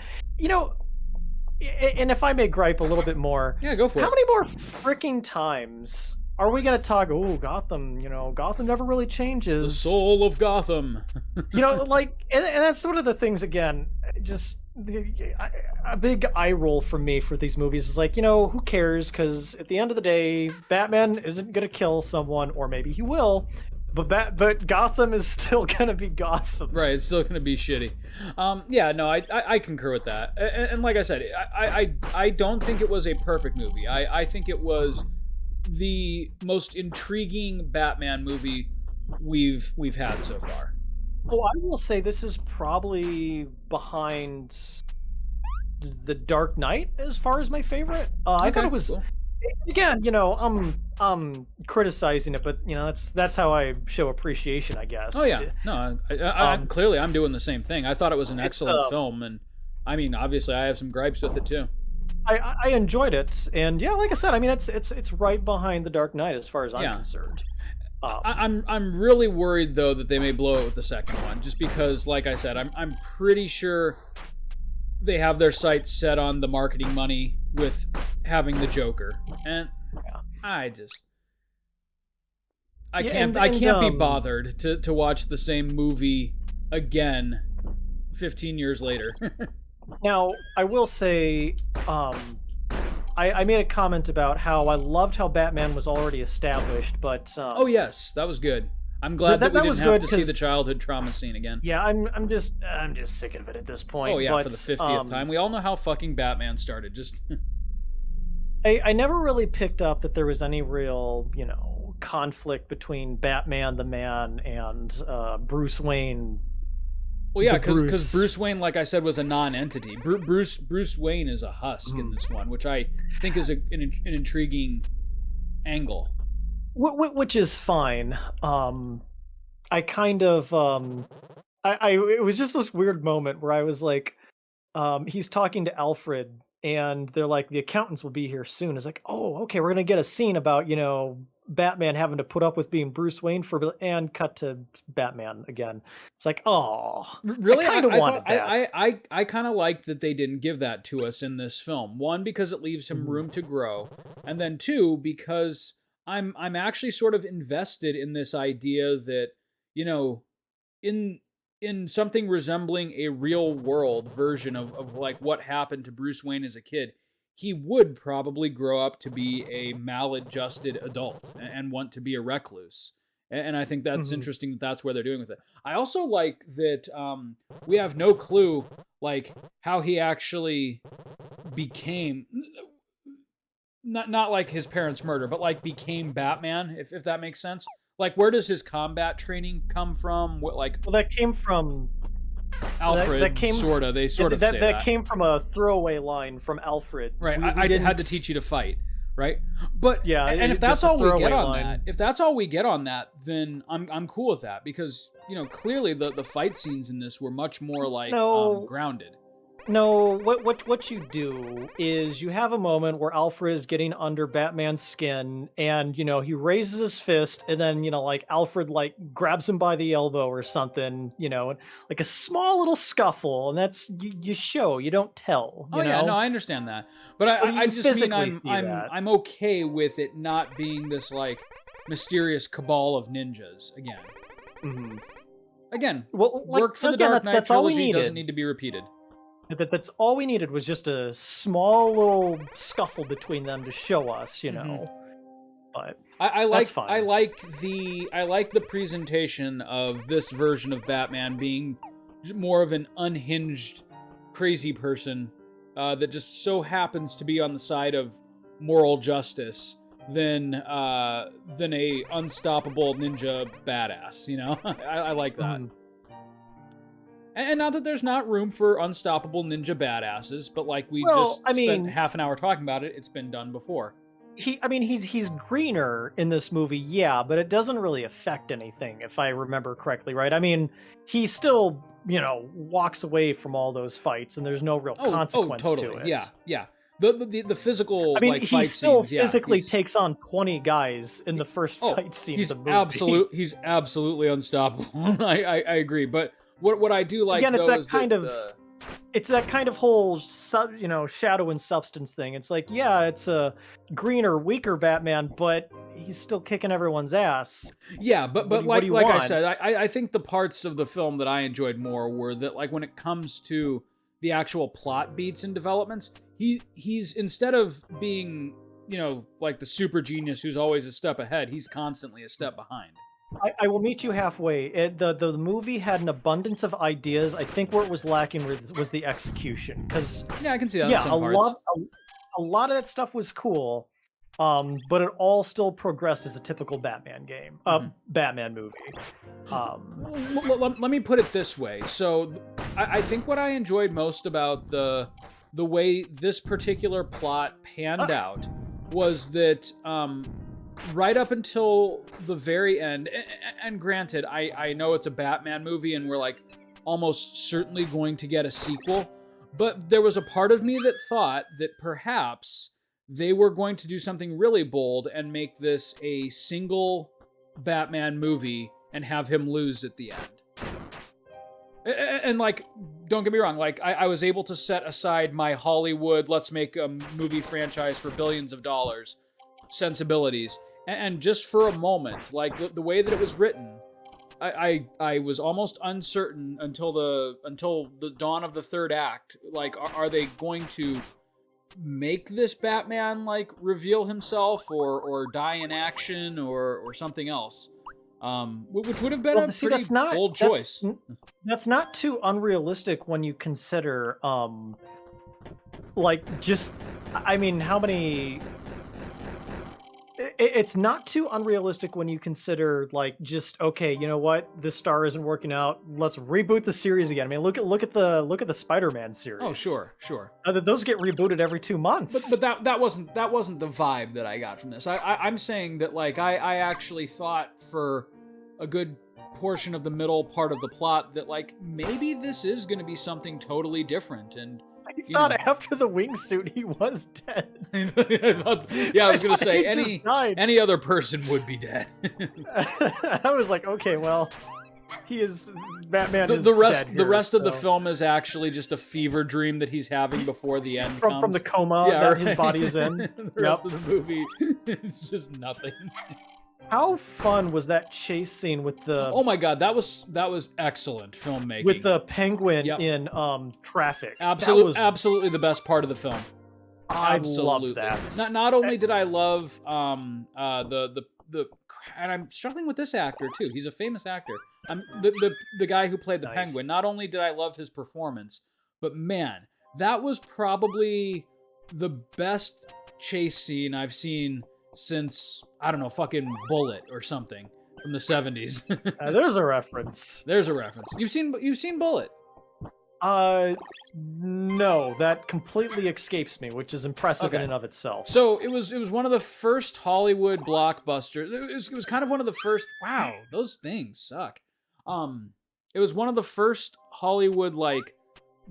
and if I may gripe a little bit more, yeah, go for it. How many more freaking times are we gonna talk? Oh, Gotham! Gotham never really changes. The soul of Gotham. And that's sort of the things again. Just a big eye roll from me for these movies is like, who cares? Because at the end of the day, Batman isn't gonna kill someone, or maybe he will. But Gotham is still gonna be Gotham. Right, it's still gonna be shitty. Yeah, no, I concur with that. And like I said, I don't think it was a perfect movie. I think it was the most intriguing Batman movie we've had so far. Oh, I will say this is probably behind The Dark Knight as far as my favorite. I thought it was cool. Again, I'm criticizing it, but that's how I show appreciation, I guess. Oh yeah, no, clearly I'm doing the same thing. I thought it was an excellent film, and I mean, obviously, I have some gripes with it too. I enjoyed it, and yeah, like I said, I mean, it's right behind The Dark Knight as far as I'm concerned. I'm really worried though that they may blow it with the second one, just because, like I said, I'm pretty sure they have their sights set on the marketing money with having the Joker, and I can't be bothered to watch the same movie again 15 years later. Now, I will say, I made a comment about how I loved how Batman was already established, but Oh yes, that was good. I'm glad that we didn't was have good to see the 'cause childhood trauma scene again. yeah, I'm just sick of it at this point. Oh yeah, but for the 50th time. We all know how fucking Batman started. Just I never really picked up that there was any real, conflict between Batman the Man and Bruce Wayne. well, yeah, The because Bruce Wayne, like I said, was a non-entity. Bruce Wayne is a husk in this one, which I think is an intriguing angle. Which is fine. I kind of it was just this weird moment where I was like, he's talking to Alfred, and they're like, the accountants will be here soon. It's like, oh, okay, we're gonna get a scene about Batman having to put up with being Bruce Wayne and cut to Batman again. It's like, oh, Really, I kind of I wanted thought that. I kind of liked that they didn't give that to us in this film. One, because it leaves him room to grow, and then two, because I'm actually sort of invested in this idea that you know in something resembling a real world version of like what happened to Bruce Wayne as a kid, he would probably grow up to be a maladjusted adult and want to be a recluse. And I think that's Mhm. interesting that that's where they're doing with it. I also like that we have no clue like how he actually became not like his parents' murder, but like became Batman, if that makes sense. Like, where does his combat training come from? What like Well, that came from that Alfred came sorta? They sort of say that that, came from a throwaway line from Alfred. right? We I had didn't. to teach you to fight, right? But Yeah, and if that's just a all we get throwaway on line. that, if that's all we get on that, then I'm cool with that because clearly the fight scenes in this were much more like No, grounded. no. What you do is you have a moment where Alfred is getting under Batman's skin, and he raises his fist, and then like Alfred like grabs him by the elbow or something, like a small little scuffle, and that's you show, you don't tell, Oh yeah, no, I understand that, but So I you just mean physically see that. I'm okay with it not being this like mysterious cabal of ninjas again. Mhm. Again, Well, like worked for the again, Dark Knight that's all we trilogy, doesn't needed. need to be repeated. That's all we needed was just a small little scuffle between them to show us, Mhm. But I that's like fine. I like the presentation of this version of Batman being more of an unhinged, crazy person that just so happens to be on the side of moral justice than a unstoppable ninja badass. I like that. Mhm. And not that there's not room for unstoppable ninja badasses, but like we Well, just I spent mean, half an hour talking about it, it's been done before. he's greener in this movie, yeah, but it doesn't really affect anything if I remember correctly, right? I mean, he still, walks away from all those fights and there's no real Oh, consequence to totally. it. Yeah, yeah. The I physical mean, like he fight still scenes, yeah. physically takes on 20 guys in the first Oh, fight scene of the movie. he's absolutely unstoppable. I agree. But what I do like Again, though is that it's that kind of whole shadow and substance thing. It's like, yeah, it's a greener, weaker Batman, but he's still kicking everyone's ass. yeah, but What do you like I want? said, I think the parts of the film that I enjoyed more were that like when it comes to the actual plot beats and developments, he's instead of being like the super genius who's always a step ahead, he's constantly a step behind. I will meet you halfway. The movie had an abundance of ideas. I think where it was lacking was the execution. Because Yeah, I can see that in yeah, some parts. a lot of that stuff was cool, but it all still progressed as a typical Batman game, Batman movie. Let me put it this way. So, I think what I enjoyed most about the way this particular plot panned out was that right up until the very end, and granted, I know it's a Batman movie, and we're like almost certainly going to get a sequel, but there was a part of me that thought that perhaps they were going to do something really bold and make this a single Batman movie and have him lose at the end. And like, don't get me wrong, like I was able to set aside my Hollywood, let's make a movie franchise for billions of dollars sensibilities, and just for a moment, like the way that it was written, I was almost uncertain until the dawn of the third act. Like, are they going to make this Batman like reveal himself or die in action or something else? Which would have been a see, pretty bold choice. That's not too unrealistic when you consider, like, just, I mean, how many... It's not too unrealistic when you consider, like, just, okay, you know what, this star isn't working out, let's reboot the series again. I mean, look at the Spider-Man series. Oh, sure. Those get rebooted every 2 months. But that wasn't the vibe that I got from this. I'm saying that, like, I actually thought for a good portion of the middle part of the plot that, like, maybe this is going to be something totally different. And I thought after the wingsuit he was dead. I was going to say any other person would be dead. I was like, okay, well, Batman is the rest dead the rest of the film is actually just a fever dream that he's having before the end comes. From the coma that his body is in. The rest of the movie is just nothing. How fun was that chase scene with the... Oh my god, that was excellent filmmaking. With the penguin in traffic. Absolutely the best part of the film. I loved that. Not only did I love the and I'm struggling with this actor too. He's a famous actor. The guy who played the penguin. Not only did I love his performance, but man, that was probably the best chase scene I've seen since, I don't know, fucking Bullet or something from the 70s. There's a reference. You've seen Bullet? No, that completely escapes me, which is impressive in and of itself. So it was one of the first Hollywood blockbusters. It was kind of one of the first. Wow, those things suck. It was one of the first Hollywood like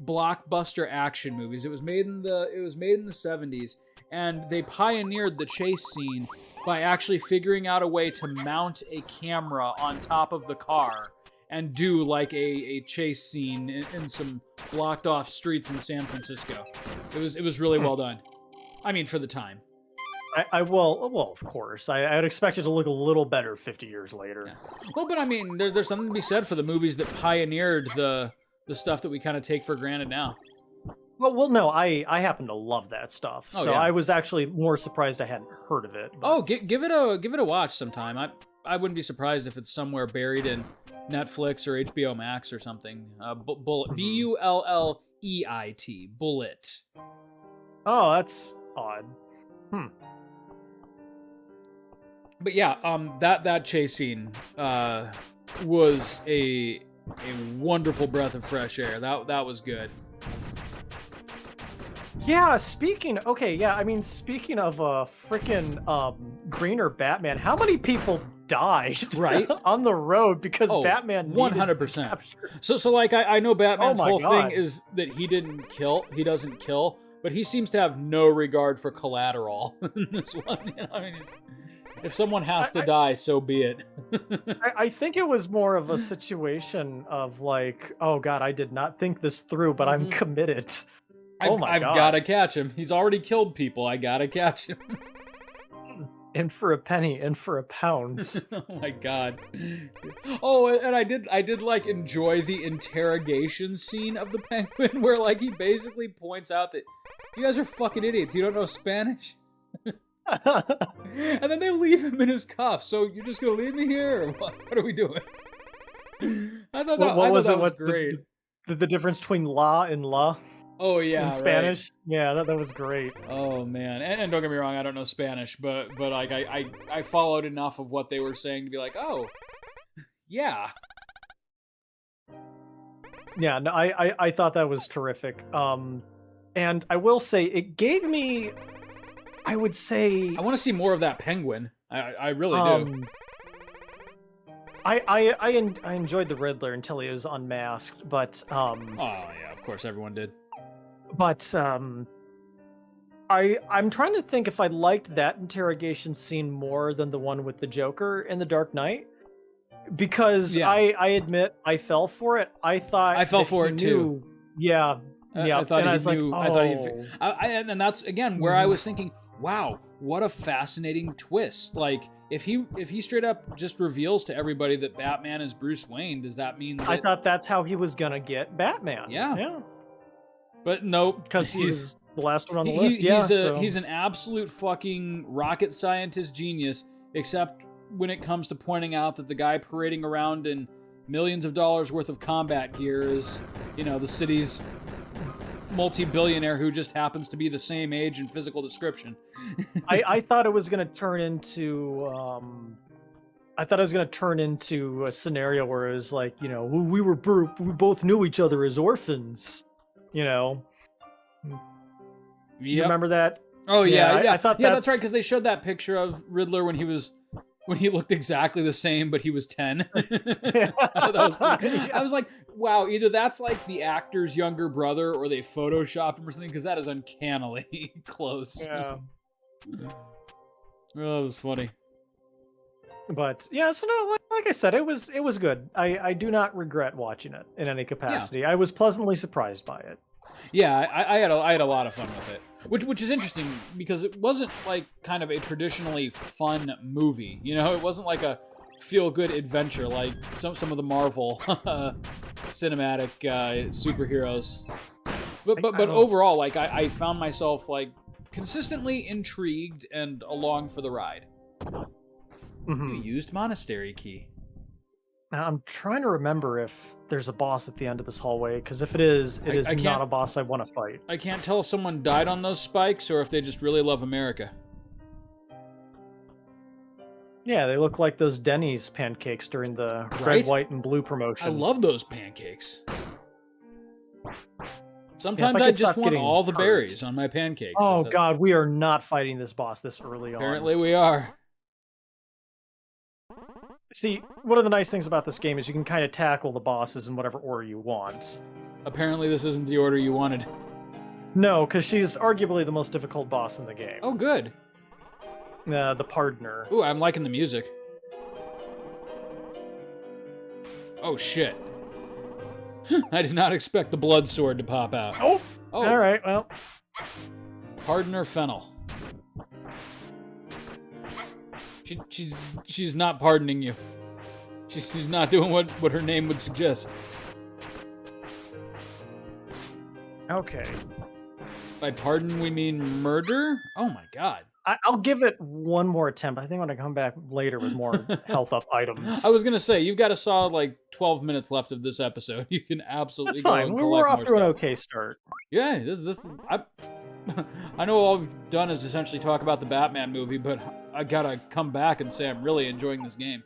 blockbuster action movies. It was made in the 70s. And they pioneered the chase scene by actually figuring out a way to mount a camera on top of the car and do like a chase scene in some blocked off streets in San Francisco. It was really well done. I mean, for the time. Well, of course. I'd expect it to look a little better 50 years later. Yeah. Well, but I mean, there's something to be said for the movies that pioneered the stuff that we kind of take for granted now. Well, no, I happen to love that stuff, so I was actually more surprised I hadn't heard of it. But... Oh, give it a watch sometime. I wouldn't be surprised if it's somewhere buried in Netflix or HBO Max or something. Bullet, Bulleit, Bullet. Oh, that's odd. But yeah, that chase scene was a wonderful breath of fresh air. That was good. Yeah, speaking of a freaking greener Batman, how many people died on the road because Batman 100%. So like I know Batman's whole thing is that he doesn't kill, but he seems to have no regard for collateral in this one. You know, I mean, if someone has to die, so be it. I think it was more of a situation of like, oh god, I did not think this through, but I'm committed. I've got to catch him. He's already killed people. I got to catch him. In for a penny, in for a pound. Oh my god. Oh, and I did like enjoy the interrogation scene of the penguin where like he basically points out that you guys are fucking idiots. You don't know Spanish? And then they leave him in his cuffs. So you're just going to leave me here? Or what are we doing? I thought that was great. The difference between la and la? Oh yeah, in Spanish. Right. Yeah, that was great. Oh man, and don't get me wrong, I don't know Spanish, but like I followed enough of what they were saying to be like, oh, yeah. Yeah, no, I thought that was terrific. And I will say it gave me, I would say, I want to see more of that penguin. I really do. I enjoyed the Riddler until he was unmasked, but oh yeah, of course everyone did. But I'm trying to think if I liked that interrogation scene more than the one with the Joker in The Dark Knight, because I admit I fell for it. I fell for it too. Yeah, yeah. I thought and he I was knew. like, oh. And that's again where I was thinking, wow, what a fascinating twist. Like if he straight up just reveals to everybody that Batman is Bruce Wayne, does that mean that... I thought that's how he was gonna get Batman. Yeah. Yeah. But nope. Because he was the last one on the list. He's an absolute fucking rocket scientist genius, except when it comes to pointing out that the guy parading around in millions of dollars worth of combat gear is, the city's multi-billionaire who just happens to be the same age and physical description. I thought it was going to turn into a scenario where it was like, we both knew each other as orphans. You remember that? Oh yeah. I thought that's right, because they showed that picture of Riddler when he looked exactly the same, but he was 10. I was like, wow, either that's like the actor's younger brother or they photoshopped him or something, because that is uncannily close. Yeah. Oh, that was funny. But yeah, so no, like I said, it was good. I do not regret watching it in any capacity. Yeah. I was pleasantly surprised by it. Yeah, I had a lot of fun with it. Which is interesting, because it wasn't like kind of a traditionally fun movie. It wasn't like a feel-good adventure like some of the Marvel cinematic superheroes. But overall, like I found myself like consistently intrigued and along for the ride. Mm-hmm. You used Monastery Key. Now, I'm trying to remember if there's a boss at the end of this hallway, because if it is, it is not a boss I want to fight. I can't tell if someone died on those spikes or if they just really love America. Yeah, they look like those Denny's pancakes during the red, white, and blue promotion. I love those pancakes. Sometimes I just want all the berries on my pancakes. Oh God, we are not fighting this boss this early on. Apparently we are. See, one of the nice things about this game is you can kind of tackle the bosses in whatever order you want. Apparently this isn't the order you wanted. No, because she's arguably the most difficult boss in the game. Oh, good. The Pardoner. Ooh, I'm liking the music. Oh, shit. I did not expect the blood sword to pop out. Oh! All right, well. Pardoner Fennel. She's not pardoning you. She's not doing what her name would suggest. Okay. By pardon, we mean murder? Oh my God. I'll give it one more attempt. I think when I come back later with more health up items. I was going to say, you've got a solid, like, 12 minutes left of this episode. You can absolutely That's fine. We're off to an okay start. Yeah, I know all we've done is essentially talk about the Batman movie, but I gotta come back and say I'm really enjoying this game.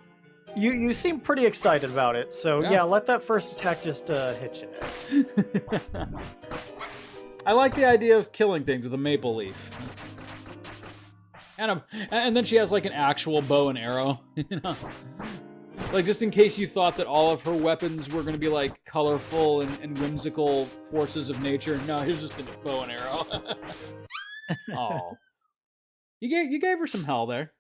You seem pretty excited about it, so yeah let that first attack just hit you now. I like the idea of killing things with a maple leaf. And then she has like an actual bow and arrow, Like, just in case you thought that all of her weapons were going to be, like, colorful and whimsical forces of nature. No, here's just a bow and arrow. Oh. You gave her some hell there.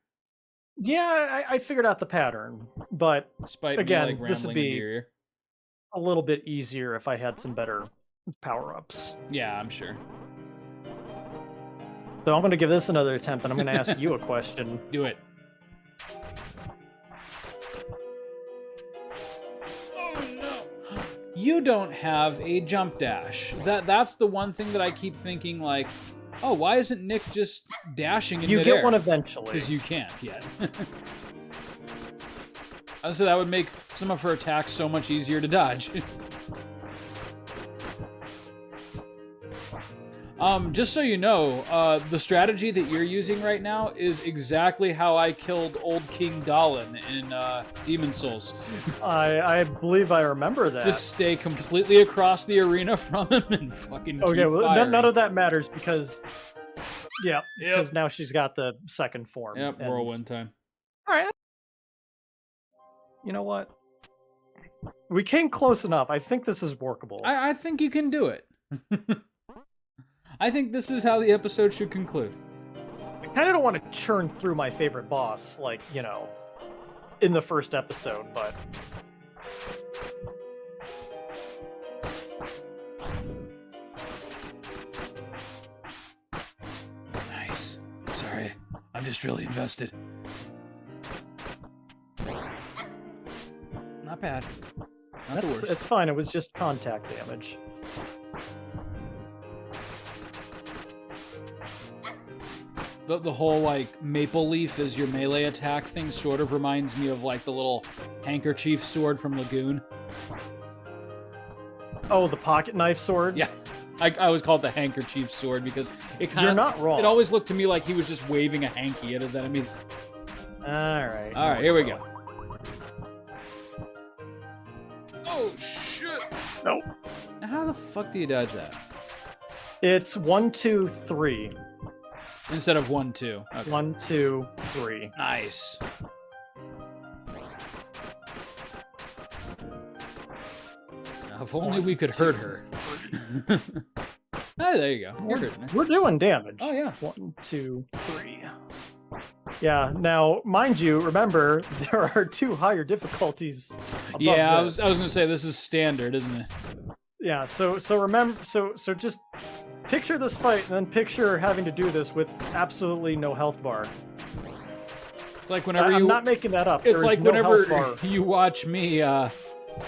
Yeah, I figured out the pattern. But, despite again, this would be a little bit easier if I had some better power-ups. Yeah, I'm sure. So I'm going to give this another attempt, and I'm going to ask you a question. Do it. You don't have a jump dash. That's the one thing that I keep thinking, like, oh, why isn't Nick just dashing in midair? You get one eventually. Because you can't yet. So that would make some of her attacks so much easier to dodge. Just so you know, the strategy that you're using right now is exactly how I killed old King Dalin in Demon Souls. I believe I remember that. Just stay completely across the arena from him and fucking okay, keep well, firing. None of that matters because... Yeah, because now she's got the second form. Yep, whirlwind time. All right. You know what? We came close enough. I think this is workable. I think you can do it. I think this is how the episode should conclude. I kind of don't want to churn through my favorite boss, like, in the first episode, but... Nice. Sorry, I'm just really invested. not bad. Not the worst. It's fine. It was just contact damage. The whole, like, maple leaf is your melee attack thing sort of reminds me of, like, the little handkerchief sword from Lagoon. Oh, the pocket knife sword? Yeah. I always call it the handkerchief sword because it kind You're of... not wrong. It always looked to me like he was just waving a hanky at his enemies. Alright. Alright, here we go. Oh, shit! Nope. Now, how the fuck do you dodge that? It's 1, 2, 3. Instead of 1, 2. Okay. 1, 2, 3. Nice. Now, if only we could hurt her. Oh, there you go. You're hurting her. We're doing damage. Oh, yeah. 1, 2, 3. Yeah, now, mind you, remember, there are 2 higher difficulties above Yeah, I this. was gonna say, this is standard, isn't it? Yeah, so remember, so just picture this fight, and then picture having to do this with absolutely no health bar. It's like whenever I'm not making that up. It's There is like no whenever health bar. you watch me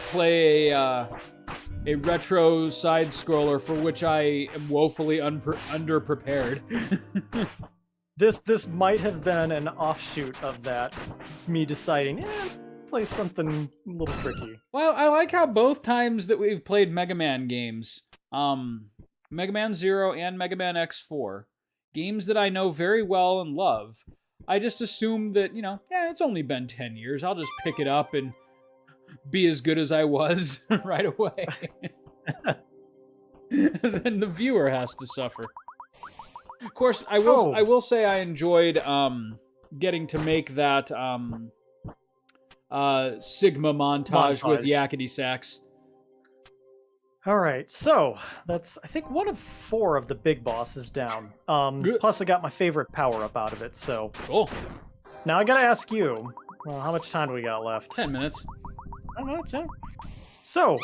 play a retro side scroller for which I am woefully underprepared. This might have been an offshoot of that. Me deciding, play something a little tricky. Well, I like how both times that we've played Mega Man games, Mega Man 0 and Mega Man X4, games that I know very well and love, I just assume that, it's only been 10 years. I'll just pick it up and be as good as I was right away. Then the viewer has to suffer. Of course, I will say I enjoyed getting to make that Sigma montage with Yakety Sax. Alright, so that's, I think, one of 4 of the big bosses down. Plus I got my favorite power-up out of it, so... Cool. Now I gotta ask you, well, how much time do we got left? 10 minutes. 10 minutes, yeah. So,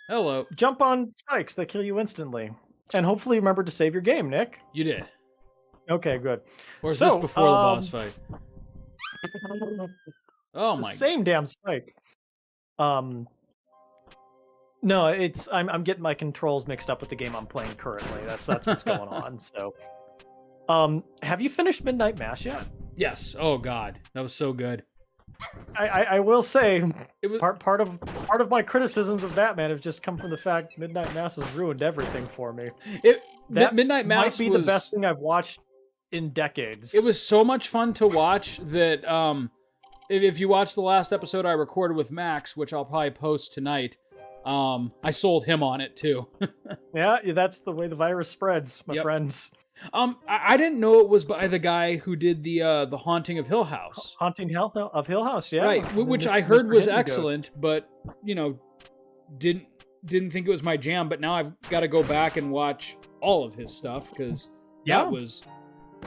Hello. jump on spikes that kill you instantly. And hopefully remember to save your game, Nick. You did. Okay, good. Or is this before the boss fight? Oh my... Same damn spike. No, it's I'm getting my controls mixed up with the game I'm playing currently. That's what's going on. So, have you finished Midnight Mass yet? Yes. Oh god, that was so good. I will say, It was... part of my criticisms of Batman have just come from the fact Midnight Mass has ruined everything for me. Midnight Mass might be the best thing I've watched in decades. It was so much fun to watch that if you watch the last episode I recorded with Max, which I'll probably post tonight, I sold him on it too. Yeah, that's the way the virus spreads, my friends. I didn't know it was by the guy who did the Haunting of Hill House. Haunting of Hill House, yeah. Right, which I heard was excellent, but didn't think it was my jam. But now I've got to go back and watch all of his stuff because that was...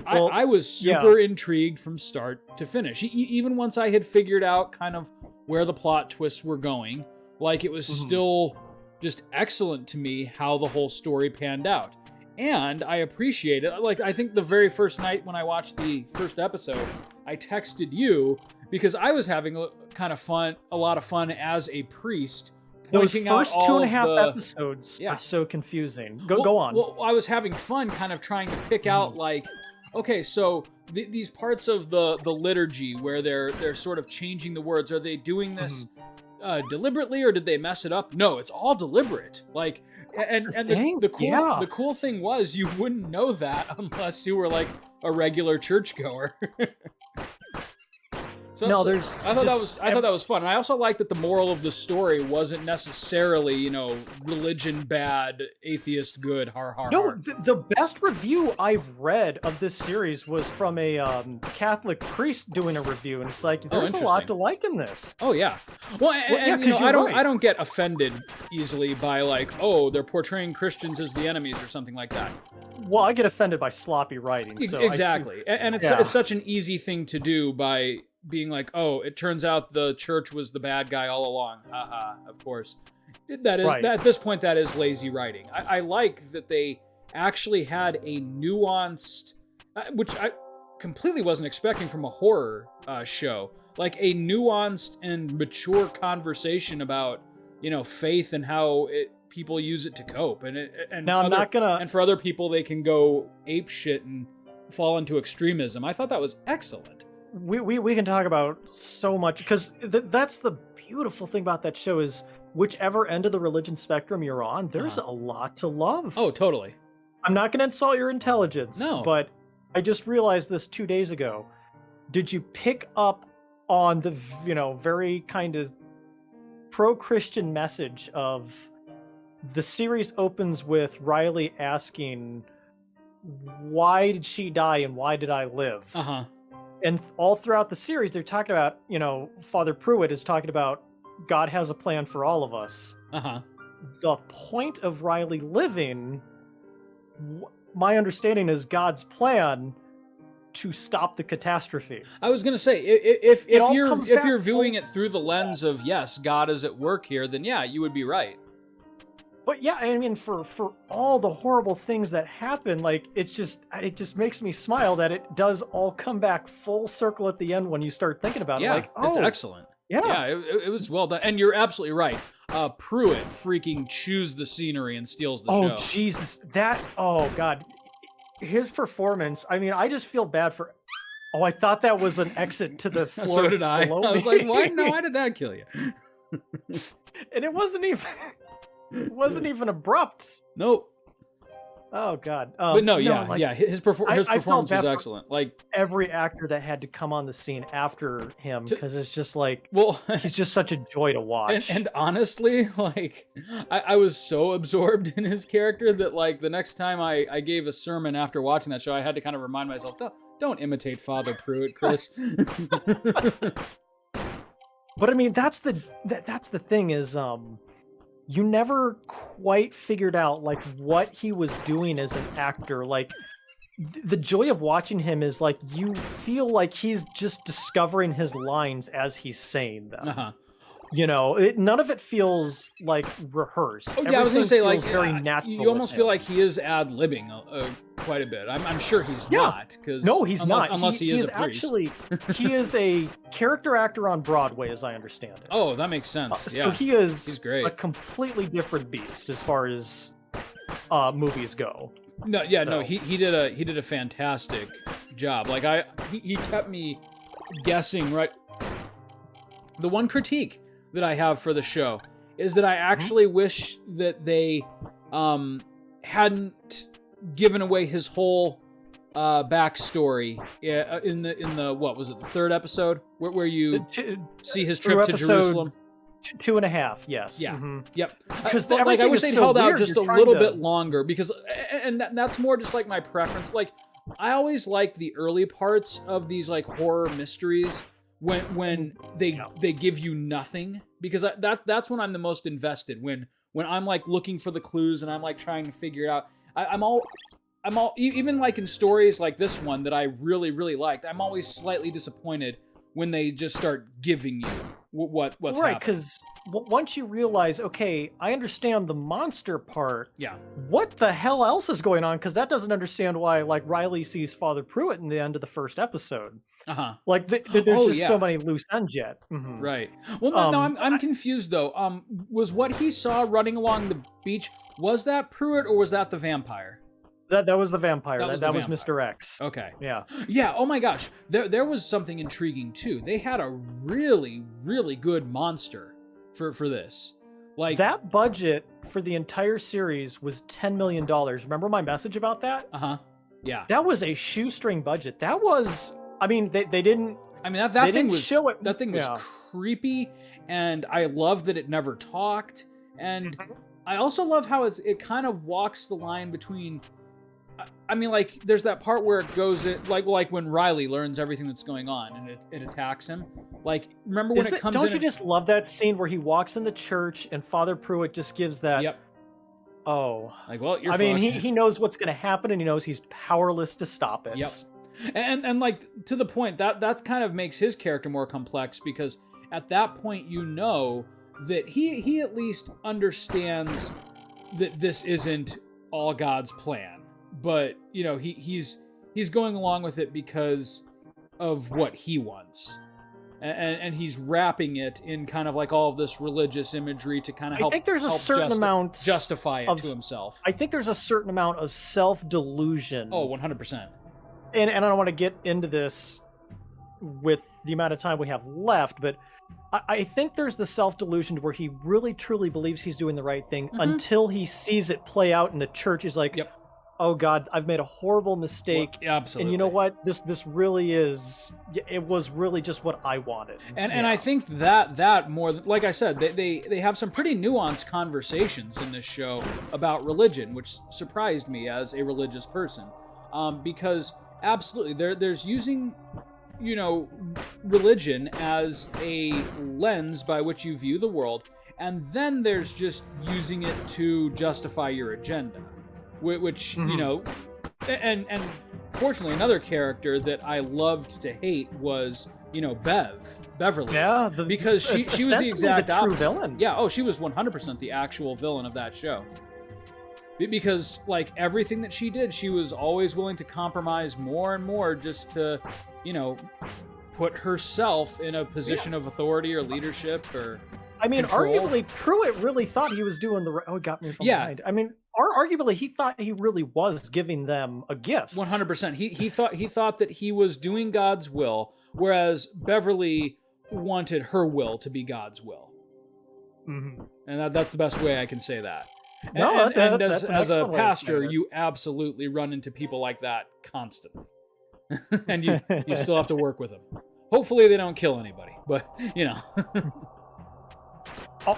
I was super intrigued from start to finish. Even once I had figured out kind of where the plot twists were going, like it was still just excellent to me how the whole story panned out. And I appreciate it. Like, I think the very first night when I watched the first episode, I texted you because I was having a lot of fun as a priest. Those first 2.5 episodes are so confusing. Go on. Well, I was having fun kind of trying to pick out, like, okay, so these parts of the liturgy where they're sort of changing the words, are they doing this deliberately or did they mess it up? No, it's all deliberate. Like, and the cool thing was you wouldn't know that unless you were like a regular churchgoer. I thought that was fun. And I also liked that the moral of the story wasn't necessarily, religion bad, atheist good, har har. No, the best review I've read of this series was from a Catholic priest doing a review, and it's like there's a lot to like in this. Oh yeah. Well, I don't get offended easily by like, oh, they're portraying Christians as the enemies or something like that. Well, I get offended by sloppy writing. So exactly, and it's such an easy thing to do by being like, oh, it turns out the church was the bad guy all along. Haha, of course. That is at this point that is lazy writing. I like that they actually had a nuanced, which I completely wasn't expecting from a horror show. like a nuanced and mature conversation about, faith and how people use it to cope, and Now, I'm not gonna. and for other people they can go ape shit and fall into extremism. I thought that was excellent. We can talk about so much because that's the beautiful thing about that show is whichever end of the religion spectrum you're on, there's a lot to love. Oh, totally. I'm not going to insult your intelligence, No. but I just realized this 2 days ago. Did you pick up on the very kind of pro-Christian message of the series opens with Riley asking, why did she die and why did I live? And all throughout the series, they're talking about, Father Pruitt is talking about God has a plan for all of us. The point of Riley living, my understanding is God's plan to stop the catastrophe. I was gonna say, if you're viewing it through the lens of yes, God is at work here, then yeah, you would be right. But yeah, I mean, for all the horrible things that happen, like it just makes me smile that it does all come back full circle at the end when you start thinking about it. Like, it's excellent. Yeah, it was well done, and you're absolutely right. Pruitt freaking chews the scenery and steals the show. Oh Jesus, oh God, his performance. I mean, I just feel bad for. Oh, I thought that was an exit to the floor. So did I. I was like, why? No, why did that kill you? And it wasn't even. It wasn't even abrupt. Nope. Oh God. But his performance was excellent. Like every actor that had to come on the scene after him, because it's just like, he's just such a joy to watch. And honestly, like I was so absorbed in his character that like the next time I gave a sermon after watching that show, I had to kind of remind myself, don't imitate Father Pruitt, Chris. But I mean, that's the thing is, you never quite figured out like what he was doing as an actor. Like the joy of watching him is like you feel like he's just discovering his lines as he's saying them. None of it feels like rehearsed. Oh yeah, I was gonna say like very natural. You almost feel like he is ad-libbing quite a bit. I'm sure he's not. No, he's not. Unless he is a priest. Actually, he is a character actor on Broadway, as I understand it. Oh, that makes sense. So he's great. A completely different beast as far as movies go. No, yeah, no, he did a fantastic job. Like he kept me guessing. Right. The one critique that I have for the show is that I actually wish that they hadn't given away his whole backstory in the what was it, the third episode where you see his trip to Jerusalem. 2.5, yes. Yeah. Mm-hmm. Yep. Because like I wish they'd held out just a little bit longer, because that's more just like my preference. Like I always like the early parts of these like horror mysteries when they give you nothing, because that's when I'm the most invested, when I'm like looking for the clues and I'm like trying to figure it out. I'm all even like in stories like this one that I really, really liked, I'm always slightly disappointed when they just start giving you what's right, happening. Because once you realize, okay, I understand the monster part. Yeah. What the hell else is going on? Because that doesn't understand why, like, Riley sees Father Pruitt in the end of the first episode. Like, there's just so many loose ends yet. Mm-hmm. Right. Well, no, I'm confused though. Was what he saw running along the beach, was that Pruitt or was that the vampire? That was the vampire. That was vampire. Mr. X. Okay. Yeah. Yeah. Oh my gosh. There was something intriguing too. They had a really, really good monster for this. Like that budget for the entire series was $10 million. Remember my message about that? Yeah. That was a shoestring budget. That was. I mean, they didn't. I mean, that thing was show it. That thing was creepy, and I love that it never talked. And I also love how it kind of walks the line between. I mean, like, there's that part where it goes in, like when Riley learns everything that's going on and it attacks him. Like, remember when it comes in? Don't you just love that scene where he walks in the church and Father Pruitt just gives that? Yep. Oh. Like, well, you're. I mean, he knows what's going to happen and he knows he's powerless to stop it. Yep. And like, to the point that kind of makes his character more complex, because at that point you know that he at least understands that this isn't all God's plan. But, you know, he's going along with it because of what he wants. and he's wrapping it in kind of like all of this religious imagery to kind of help. I think there's a certain amount justify it to himself. I think there's a certain amount of self-delusion. Oh, 100%. And I don't want to get into this with the amount of time we have left, but I think there's the self-delusion where he really truly believes he's doing the right thing until he sees it play out in the church. He's like, yep. Oh God, I've made a horrible mistake. Well, absolutely. And you know what? This really is. It was really just what I wanted. And I think that more like I said, they have some pretty nuanced conversations in this show about religion, which surprised me as a religious person, because absolutely there's using, you know, religion as a lens by which you view the world, and then there's just using it to justify your agenda. Which you know, and fortunately, another character that I loved to hate was, you know, Beverly. Yeah, because she was the exact opposite. Villain. Yeah, oh, she was 100% the actual villain of that show. Because like everything that she did, she was always willing to compromise more and more just to, you know, put herself in a position of authority or leadership or. I mean, control. arguably, Pruitt really thought he was doing the right. Oh, it got me from behind. I mean, arguably, he thought he really was giving them a gift. 100%. He thought that he was doing God's will, whereas Beverly wanted her will to be God's will. Mm-hmm. And that's the best way I can say that. No, and that's as a pastor, you absolutely run into people like that constantly, and you still have to work with them. Hopefully, they don't kill anybody, but you know.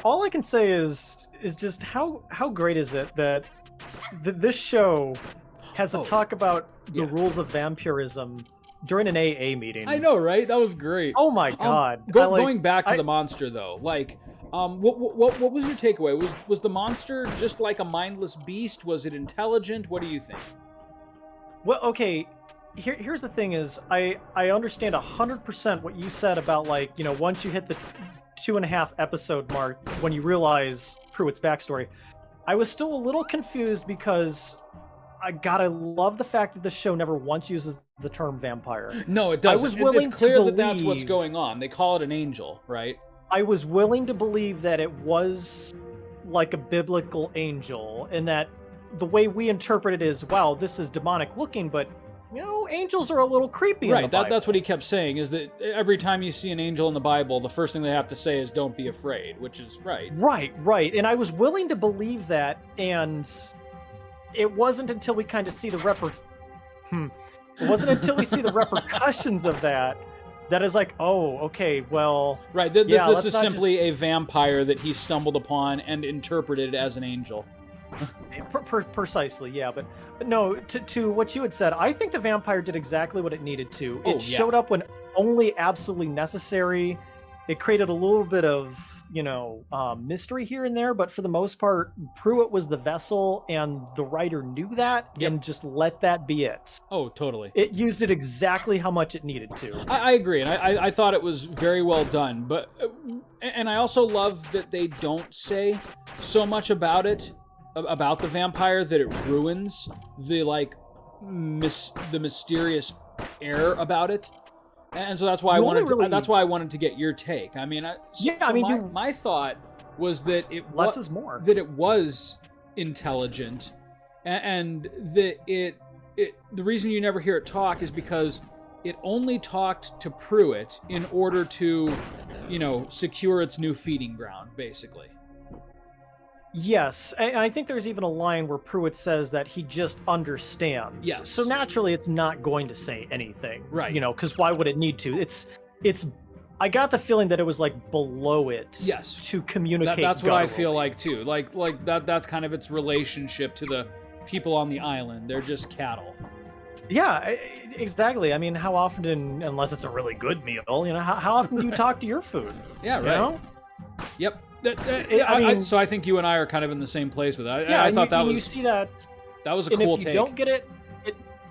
All I can say is just how great is it that this show has a talk about the rules of vampirism during an AA meeting. I know, right? That was great. Oh my God! Going back to the monster though, like, what was your takeaway? Was the monster just like a mindless beast? Was it intelligent? What do you think? Well, okay. Here's the thing: is I understand 100% what you said about, like, you know, once you hit the 2.5 episode mark when you realize Pruitt's backstory. I was still a little confused because I love the fact that the show never once uses the term vampire. No, it doesn't. I was willing it's clear to that that's what's believe- going on. They call it an angel, right? I was willing to believe that it was like a biblical angel, and that the way we interpret it is, wow, this is demonic looking, but you know, angels are a little creepy. Right, in the Bible. that's what he kept saying, is that every time you see an angel in the Bible, the first thing they have to say is don't be afraid, which is right. Right. And I was willing to believe that, and it wasn't until we kind of see the It wasn't until we see the repercussions of that is like, oh, okay, well... Right, this is simply a vampire that he stumbled upon and interpreted as an angel. Precisely, yeah, but no, to what you had said, I think the vampire did exactly what it needed to. It showed up when only absolutely necessary. It created a little bit of, you know, mystery here and there, but for the most part, Pruitt was the vessel, and the writer knew that and just let that be it. Oh, totally. It used it exactly how much it needed to. I agree, and I thought it was very well done, but and I also love that they don't say so much about the vampire that it ruins the the mysterious air about it. And so that's why that's why I wanted to get your take. I mean, my thought was that less is more. That it was intelligent, and that the reason you never hear it talk is because it only talked to Pruitt in order to, you know, secure its new feeding ground, basically. Yes, and I think there's even a line where Pruitt says that he just understands. Yes. So naturally, it's not going to say anything, right? You know, because why would it need to? It's. I got the feeling that it was like below it. Yes. To communicate. That's what I feel like too. Like that. That's kind of its relationship to the people on the island. They're just cattle. Yeah, exactly. I mean, how often, unless it's a really good meal, you know, how often do you talk to your food? Yeah, right. You know? Yep. So I think you and I are kind of in the same place with that. I thought you see that. That was a cool take. And if you don't get it,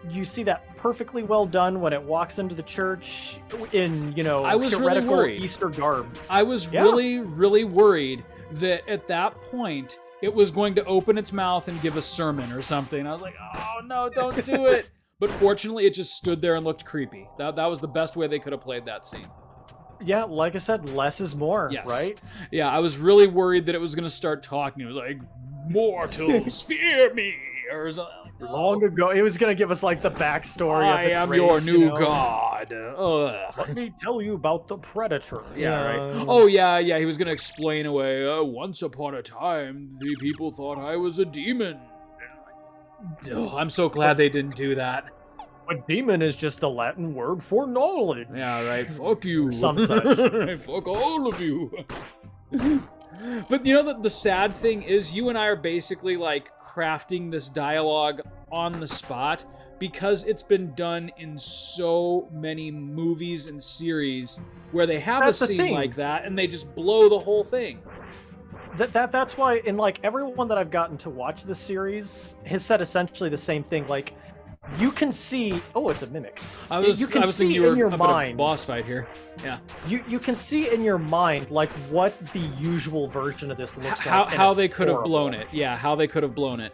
you see that perfectly well done when it walks into the church in, you know, I was theoretical really worried. Easter garb. I was really, really worried that at that point it was going to open its mouth and give a sermon or something. I was like, oh no, don't do it. But fortunately, it just stood there and looked creepy. That was the best way they could have played that scene. Yeah, like I said, less is more, Yes. right? Yeah, I was really worried that it was going to start talking. It was like, mortals, fear me, or something. Like, Long no, ago, it was gonna give us like the backstory I of its am your race, new god. Let Ugh. me tell you about the predator. Yeah, right. Oh, yeah, yeah. He was going to explain away. Once upon a time, the people thought I was a demon. Oh, I'm so glad But they didn't do that. but demon is just a Latin word for knowledge, Yeah, right. Fuck or you. some such. Fuck all of you. But the sad thing is, you and I are basically like crafting this dialogue on the spot because it's been done in so many movies and series where they have a That's the scene thing. like that and they just blow the whole thing. That's why in like everyone that I've gotten to watch this series has said essentially the same thing. Like you can see, oh, it's a mimic. You can I was see thinking you were in your up at a mind. boss fight here. Yeah. You can see in your mind like what the usual version of this looks How like. And how it's they could have horrible. blown it. Yeah, how they could have blown it.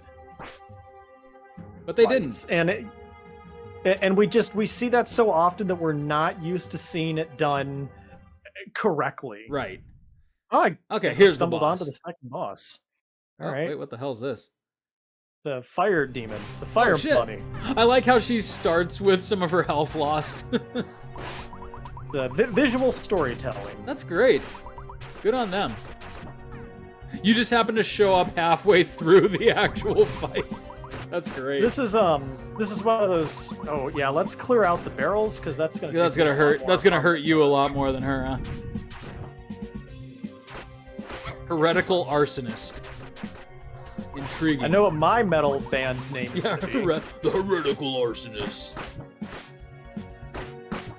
But they didn't. And we see that so often that we're not used to seeing it done correctly. Right. Oh, I Okay, guess I here's the stumbled onto the boss. second boss. All Oh, right, wait, what the hell's this? the fire demon. It's a Oh, fire shit. bunny. I like how she starts with some of her health lost. The visual storytelling. That's great. Good on them. You just happen to show up halfway through the actual fight. That's great. This is one of those. Oh yeah, let's clear out the barrels because that's gonna. That's take me gonna a lot hurt. more That's gonna time. hurt you a lot more than her, huh? Heretical arsonist. Intriguing. I know what my metal band's name is. Yeah, Gonna be. the heretical arsonist.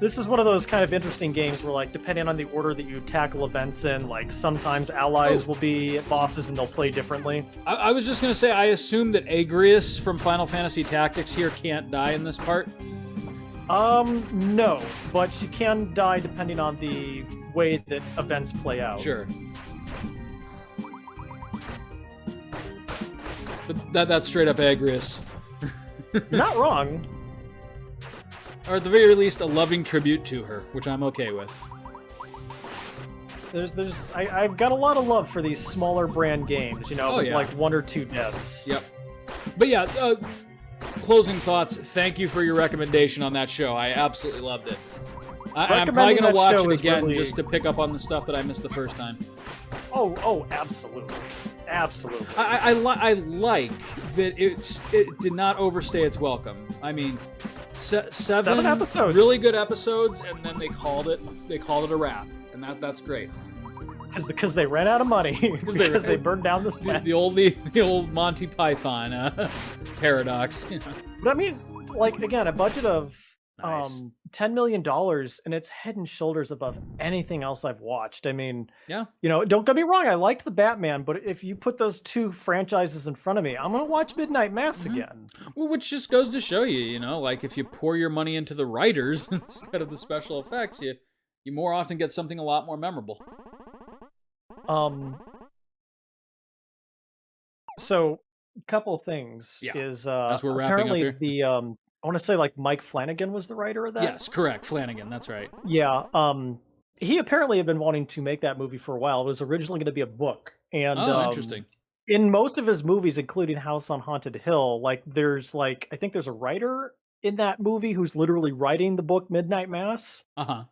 This is one of those kind of interesting games where, like, depending on the order that you tackle events in, like, sometimes allies will be bosses and they'll play differently. I was just gonna say, I assume that Agrius from Final Fantasy Tactics here can't die in this part. No, but she can die depending on the way that events play out. Sure. But that's straight up Agrius. You're not wrong. Or at the very least, a loving tribute to her, which I'm okay with. I've got a lot of love for these smaller brand games, with like one or two devs. Yep. But yeah, closing thoughts. Thank you for your recommendation on that show. I absolutely loved it. I'm probably going to watch it again just to pick up on the stuff that I missed the first time. Oh, absolutely. Absolutely. I like that it did not overstay its welcome. I mean, seven episodes, really good episodes, and then they called it a wrap, and that's great. Because they ran out of money because they burned down the set. The old Monty Python paradox. But I mean, like again, a budget of Nice. $10 million, and it's head and shoulders above anything else I've watched. I mean, Yeah. Don't get me wrong, I liked the Batman, but if you put those two franchises in front of me, I'm gonna watch Midnight Mass again. Well, which just goes to show you, like if you pour your money into the writers instead of the special effects, you more often get something a lot more memorable. So couple things is as we're wrapping up apparently here. the I want to say like Mike Flanagan was the writer of that. Yes, correct. Flanagan, that's right. Yeah. He apparently had been wanting to make that movie for a while. It was originally going to be a book, and interesting. In most of his movies, including House on Haunted Hill, like there's like I think there's a writer in that movie who's literally writing the book Midnight Mass. Uh-huh.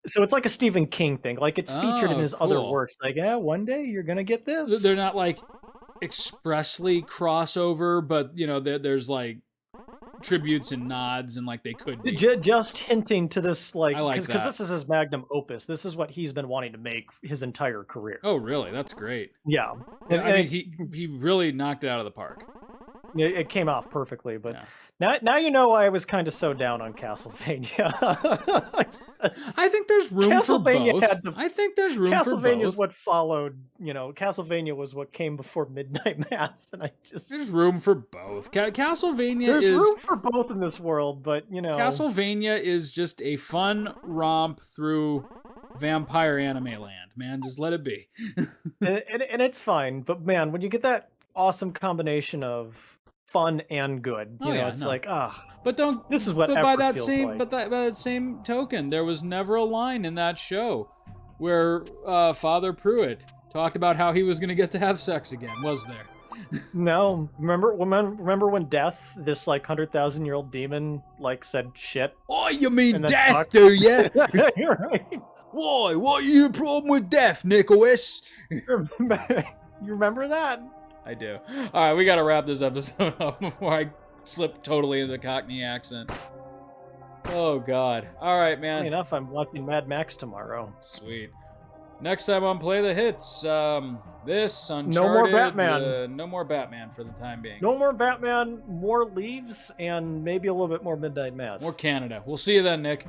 So it's like a Stephen King thing. Like it's featured in his other cool. works. Like, yeah, one day you're gonna get this. They're not like expressly crossover, but there's like tributes and nods, and like they could be. Just hinting to this, like, because that. this is his magnum opus. This is what he's been wanting to make his entire career. Oh, really? That's great. Yeah, I mean, he really knocked it out of the park. It came off perfectly, but now you know why I was kind of so down on Castlevania. I think there's room for both. I think there's room for both. Castlevania's what followed. Castlevania was what came before Midnight Mass, and there's room for both. Castlevania there's room for both in this world, but Castlevania is just a fun romp through vampire anime land, man. Just let it be. and it's fine, but man, when you get that awesome combination of fun and good. Oh, You know, yeah, it's no. like, But don't. this is what But by effort that feels same, like. but by that same token, there was never a line in that show where Father Pruitt talked about how he was going to get to have sex again. Was there? No, remember when Death, this like 100,000-year-old demon, like said shit Oh, you mean and then death, talked? do you? You're right. Why? What are your problem with death, Nicholas? You remember that? I do. All right, we got to wrap this episode up before I slip totally into the Cockney accent. Oh, God. All right, man. Funny enough, I'm watching Mad Max tomorrow. Sweet. Next time on Play the Hits, this Uncharted. No more Batman. No more Batman for the time being. No more Batman, more Leaves, and maybe a little bit more Midnight Mass. More Canada. We'll see you then, Nick.